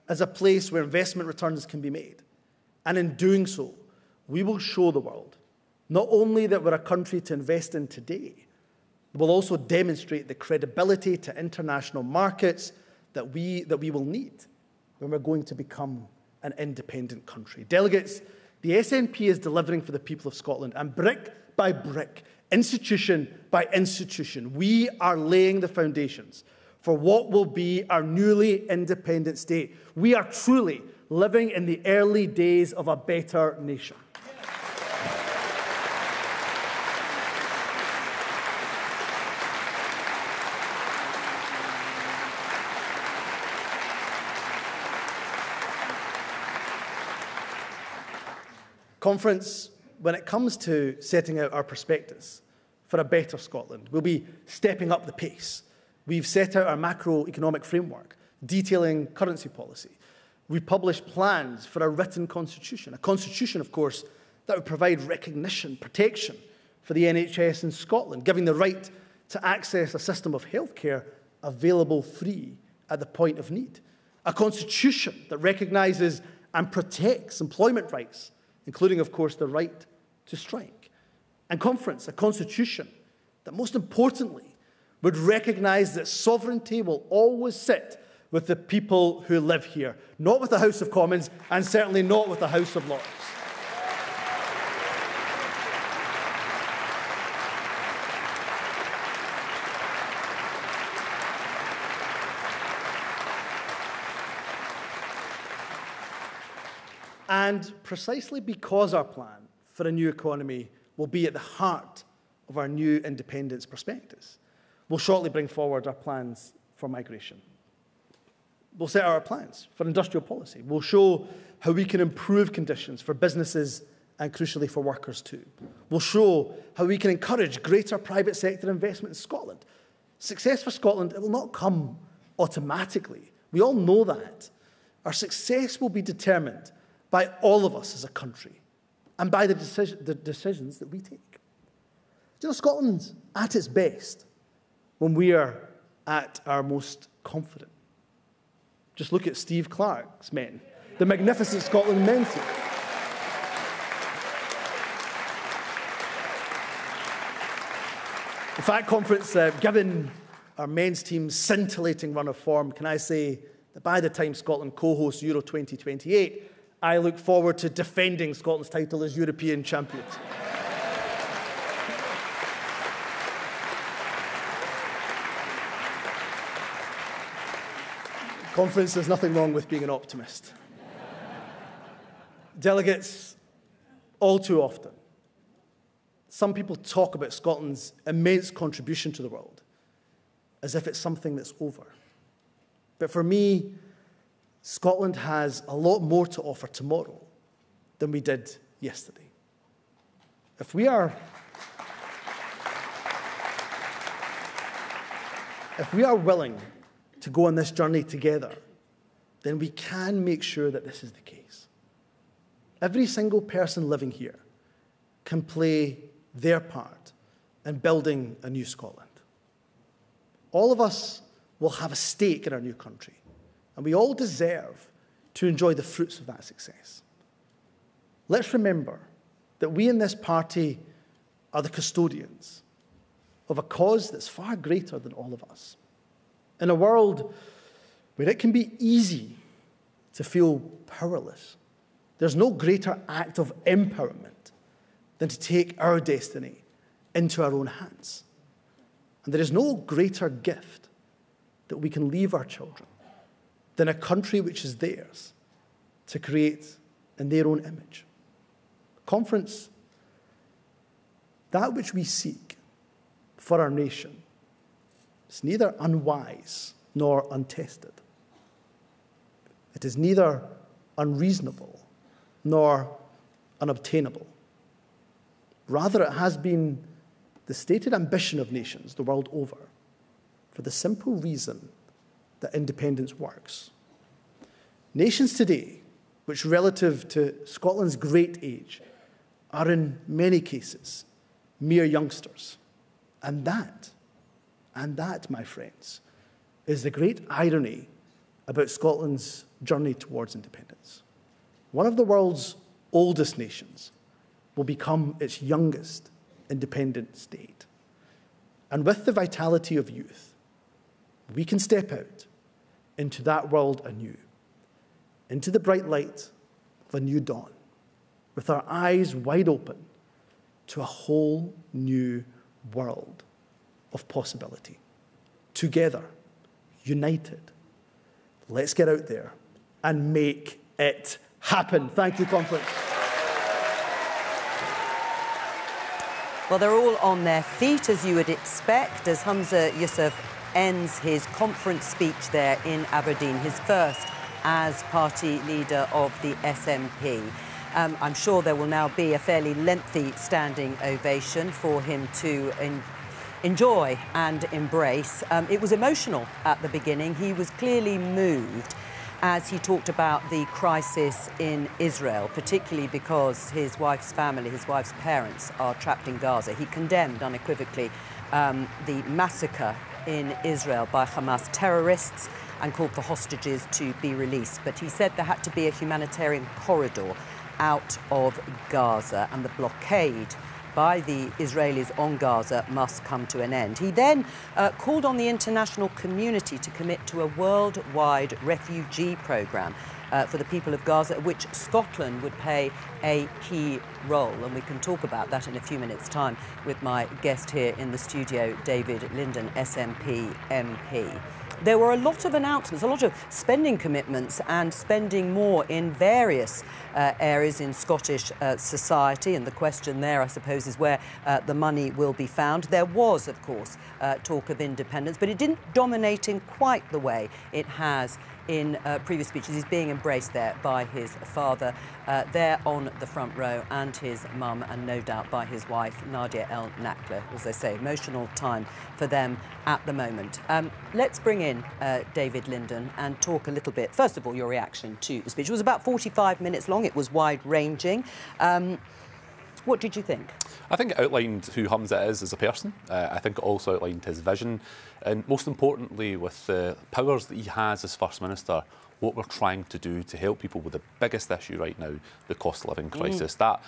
as a place where investment returns can be made. And in doing so, we will show the world not only that we're a country to invest in today, we'll also demonstrate the credibility to international markets that we will need when we're going to become an independent country. Delegates, the SNP is delivering for the people of Scotland, and brick by brick, institution by institution, we are laying the foundations for what will be our newly independent state. We are truly living in the early days of a better nation. Conference, when it comes to setting out our prospectus for a better Scotland, we'll be stepping up the pace. We've set out our macroeconomic framework, detailing currency policy. We've published plans for a written constitution, a constitution, of course, that would provide recognition, protection for the NHS in Scotland, giving the right to access a system of healthcare available free at the point of need. A constitution that recognises and protects employment rights, including, of course, the right to strike. And conference, a constitution that, most importantly, would recognise that sovereignty will always sit with the people who live here, not with the House of Commons, and certainly not with the House of Lords. And precisely because our plan for a new economy will be at the heart of our new independence prospectus, we'll shortly bring forward our plans for migration. We'll set out our plans for industrial policy. We'll show how we can improve conditions for businesses and, crucially, for workers too. We'll show how we can encourage greater private sector investment in Scotland. Success for Scotland, it will not come automatically. We all know that. Our success will be determined by all of us as a country and by the decisions that we take. You know, Scotland's at its best when we are at our most confident. Just look at Steve Clarke's men, the magnificent Scotland men's team. In fact, conference, given our men's team's scintillating run of form, can I say that by the time Scotland co-hosts Euro 2028, I look forward to defending Scotland's title as European champions. Conference, there's nothing wrong with being an optimist. Delegates, all too often, some people talk about Scotland's immense contribution to the world as if it's something that's over. But for me, Scotland has a lot more to offer tomorrow than we did yesterday. If we are willing to go on this journey together, then we can make sure that this is the case. Every single person living here can play their part in building a new Scotland. All of us will have a stake in our new country, and we all deserve to enjoy the fruits of that success. Let's remember that we in this party are the custodians of a cause that's far greater than all of us. In a world where it can be easy to feel powerless, there's no greater act of empowerment than to take our destiny into our own hands. And there is no greater gift that we can leave our children than a country which is theirs to create in their own image. Conference, that which we seek for our nation is neither unwise nor untested. It is neither unreasonable nor unobtainable. Rather, it has been the stated ambition of nations the world over for the simple reason that independence works. Nations today, which relative to Scotland's great age, are in many cases mere youngsters. And that, my friends, is the great irony about Scotland's journey towards independence. One of the world's oldest nations will become its youngest independent state. And with the vitality of youth, we can step out into that world anew, into the bright light of a new dawn, with our eyes wide open to a whole new world of possibility. Together, united, let's get out there and make it happen. Thank you, conference. Well, they're all on their feet, as you would expect, as Humza Yousef ends his conference speech there in Aberdeen, his first as party leader of the SNP. I'm sure there will now be a fairly lengthy standing ovation for him to enjoy and embrace. It was emotional at the beginning. He was clearly moved as he talked about the crisis in Israel, particularly because his wife's family, his wife's parents, are trapped in Gaza. He condemned unequivocally the massacre in Israel by Hamas terrorists and called for hostages to be released. But he said there had to be a humanitarian corridor out of Gaza, and the blockade by the Israelis on Gaza must come to an end. He then called on the international community to commit to a worldwide refugee programme for the people of Gaza, which Scotland would play a key role. And we can talk about that in a few minutes' time with my guest here in the studio, David Linden, SNP MP. There were a lot of announcements, a lot of spending commitments and spending more in various areas in Scottish society. And the question there, I suppose, is where the money will be found. There was, of course, talk of independence, but it didn't dominate in quite the way it has in previous speeches. He's being embraced there by his father, there on the front row, and his mum, and no doubt by his wife, Nadia El Nakla. As I say, emotional time for them at the moment. Let's bring in David Linden and talk a little bit. First of all, your reaction to the speech. It was about 45 minutes long. It was wide-ranging. What did you think? I think it outlined who Humza is as a person. I think it also outlined his vision. And most importantly, with the powers that he has as First Minister, what we're trying to do to help people with the biggest issue right now, the cost of living crisis. That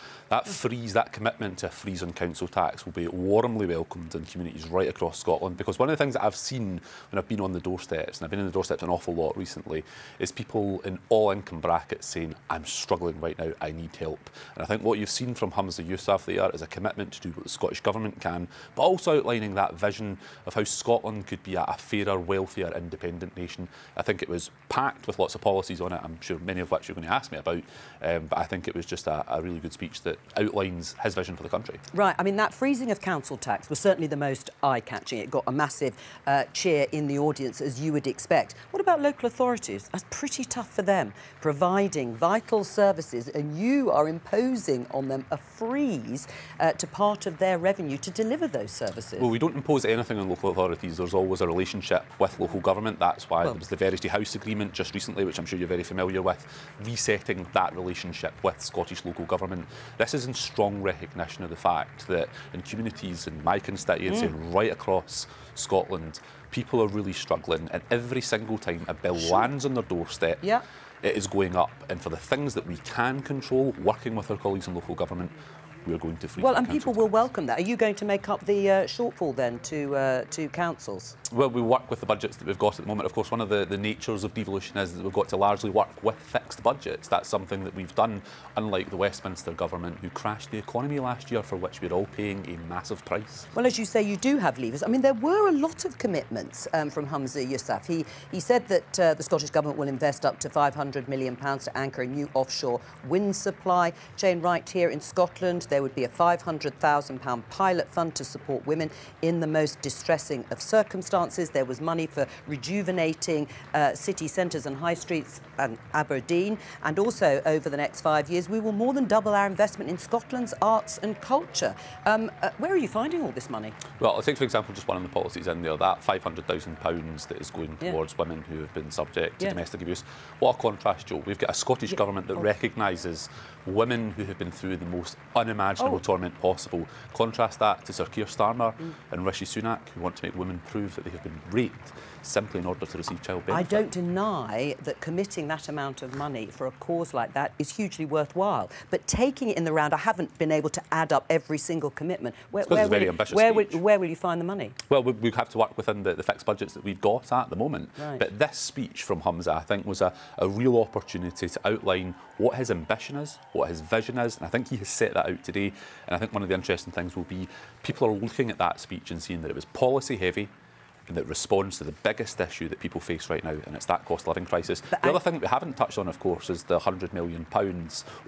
freeze, that commitment to a freeze on council tax will be warmly welcomed in communities right across Scotland. Because one of the things that I've seen when I've been on the doorsteps, and I've been on the doorsteps an awful lot recently, is people in all income brackets saying, I'm struggling right now, I need help. And I think what you've seen from Humza Yousef there is a commitment to do what the Scottish Government can, but also outlining that vision of how Scotland could be a fairer, wealthier, independent nation. I think it was packed with lots of policies on it, I'm sure many of which you're going to ask me about, but I think it was just a really good speech that outlines his vision for the country. Right, I mean, that freezing of council tax was certainly the most eye-catching. It got a massive cheer in the audience, as you would expect. What about local authorities? That's pretty tough for them, providing vital services, and you are imposing on them a freeze to part of their revenue to deliver those services. Well, we don't impose anything on local authorities. There's always a relationship with local government. That's why there was the Verity House agreement just recently, which I'm sure you're very familiar with, resetting that relationship with Scottish local government. This is in strong recognition of the fact that in communities in my constituency and right across Scotland, people are really struggling, and every single time a bill lands on their doorstep, it is going up. And for the things that we can control, working with our colleagues in local government, we're going to freeze. Well, and people will welcome that. Are you going to make up the shortfall then to councils? Well, we work with the budgets that we've got at the moment. Of course, one of the natures of devolution is that we've got to largely work with fixed budgets. That's something that we've done, unlike the Westminster government, who crashed the economy last year, for which we're all paying a massive price. Well, as you say, you do have levers. I mean, there were a lot of commitments from Humza Yousef. He said that the Scottish Government will invest up to £500 million to anchor a new offshore wind supply chain right here in Scotland. there would be a £500,000 pilot fund to support women in the most distressing of circumstances. There was money for rejuvenating city centres and high streets and Aberdeen. And also, over the next 5 years, we will more than double our investment in Scotland's arts and culture. Where are you finding all this money? Well, I'll take, for example, just one of the policies in there, that £500,000 that is going towards women who have been subject to domestic abuse. What a contrast, Jo. We've got a Scottish government that recognises women who have been through the most unimaginable torment possible. Contrast that to Sir Keir Starmer and Rishi Sunak, who want to make women prove that they have been raped simply in order to receive child benefit. I don't deny that committing that amount of money for a cause like that is hugely worthwhile, but taking it in the round, I haven't been able to add up every single commitment. Where will you find the money? Well, we have to work within the fixed budgets that we've got at the moment. Right. But this speech from Humza, I think, was a real opportunity to outline what his ambition is, what his vision is, and I think he has set that out today. And I think one of the interesting things will be people are looking at that speech and seeing that it was policy heavy, and that responds to the biggest issue that people face right now, and it's that cost of living crisis. But the other thing that we haven't touched on, of course, is the £100 million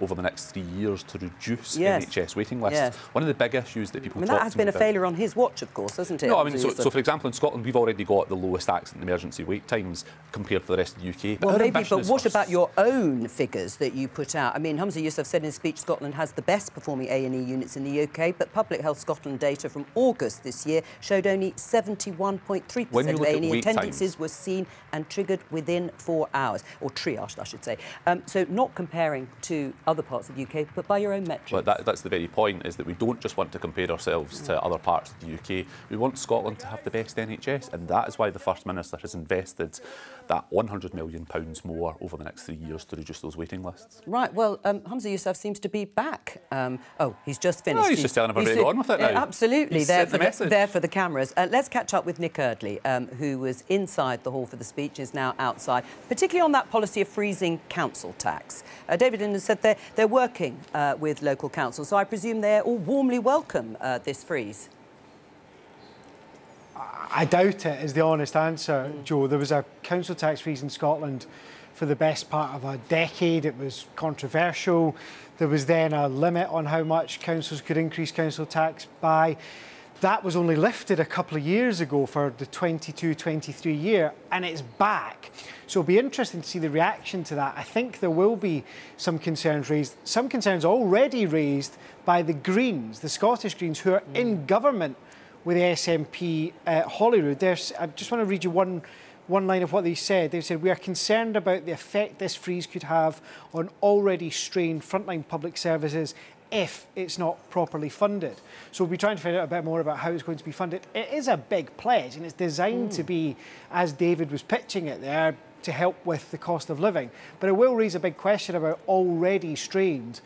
over the next 3 years to reduce NHS waiting lists. One of the big issues that people talk that has been a failure on his watch, of course, hasn't it? No, I mean, so for example, in Scotland, we've already got the lowest accident emergency wait times compared to the rest of the UK. Well, maybe, but what about your own figures that you put out? I mean, Humza Yousef said in his speech Scotland has the best performing A&E units in the UK, but Public Health Scotland data from August this year showed only 71.3% of A&E attendances were seen and triggered within 4 hours, or triaged, I should say. So not comparing to other parts of the UK, but by your own metrics. Well, that's the very point, is that we don't just want to compare ourselves to other parts of the UK. We want Scotland to have the best NHS, and that is why the First Minister has invested that £100 million more over the next 3 years to reduce those waiting lists. Right, well, Humza Yousef seems to be back. Oh, he's just finished. No, he's just telling everybody to go on with it now. Absolutely, there for the cameras. Let's catch up with Nick Eardley, who was inside the hall for the speech, is now outside, particularly on that policy of freezing council tax. David Linden said they're working with local councils, so I presume they all warmly welcome this freeze. I doubt it, is the honest answer, Jo. There was a council tax freeze in Scotland for the best part of a decade. It was controversial. There was then a limit on how much councils could increase council tax by. That was only lifted a couple of years ago for the 22-23 year, and it's back. So it'll be interesting to see the reaction to that. I think there will be some concerns raised, some concerns already raised by the Greens, the Scottish Greens, who are in government with the SNP Holyrood. I just want to read you one line of what they said. They said, "We are concerned about the effect this freeze could have on already strained frontline public services if it's not properly funded." So we'll be trying to find out a bit more about how it's going to be funded. It is a big pledge, and it's designed to be, as David was pitching it there, to help with the cost of living. But it will raise a big question about already strained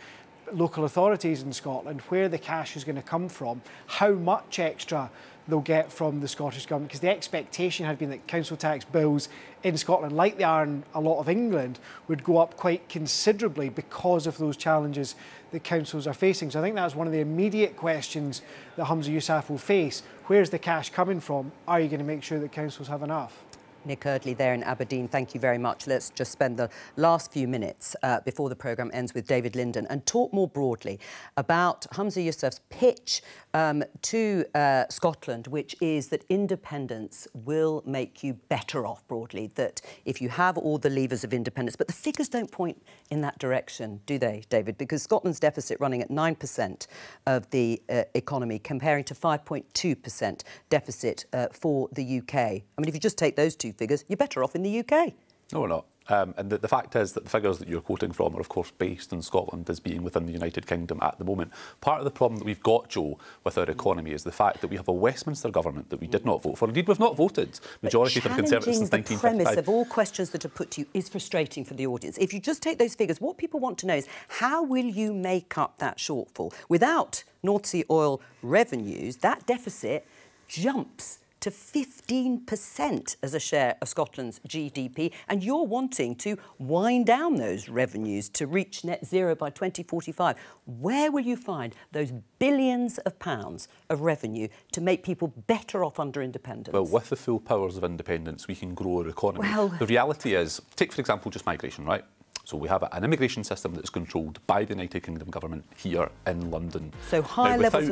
local authorities in Scotland, where the cash is going to come from, how much extra they'll get from the Scottish Government, because the expectation had been that council tax bills in Scotland, like they are in a lot of England, would go up quite considerably because of those challenges that councils are facing. So I think that's one of the immediate questions that Humza Yousef will face. Where's the cash coming from? Are you going to make sure that councils have enough? Nick Eardley there in Aberdeen, thank you very much. Let's just spend the last few minutes before the programme ends with David Linden and talk more broadly about Humza Yousef's pitch to Scotland, which is that independence will make you better off broadly, that if you have all the levers of independence, but the figures don't point in that direction, do they, David? Because Scotland's deficit running at 9% of the economy, comparing to 5.2% deficit for the UK. I mean, if you just take those two figures, you're better off in the UK. No, we're not. And the fact is that the figures that you're quoting from are, of course, based on Scotland as being within the United Kingdom at the moment. Part of the problem that we've got, Jo, with our economy is the fact that we have a Westminster government that we did not vote for. Indeed, we've not voted majority for the Conservatives since 1955. The premise of all questions that are put to you is frustrating for the audience. If you just take those figures, what people want to know is how will you make up that shortfall? Without North Sea oil revenues, that deficit jumps to 15% as a share of Scotland's GDP, and you're wanting to wind down those revenues to reach net zero by 2045. Where will you find those billions of pounds of revenue to make people better off under independence? Well, with the full powers of independence, we can grow our economy. Well, the reality is, take, for example, just migration, right? So we have an immigration system that is controlled by the United Kingdom government here in London. So high levels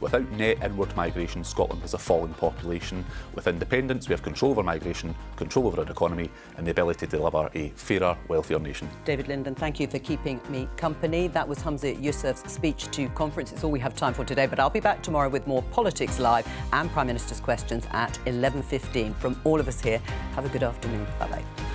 without net inward migration, Scotland has a falling population. With independence, we have control over migration, control over our economy, and the ability to deliver a fairer, wealthier nation. David Linden, thank you for keeping me company. That was Humza Yousef's speech to conference. It's all we have time for today, but I'll be back tomorrow with more Politics Live and Prime Minister's Questions at 11:15. From all of us here, have a good afternoon. Bye-bye.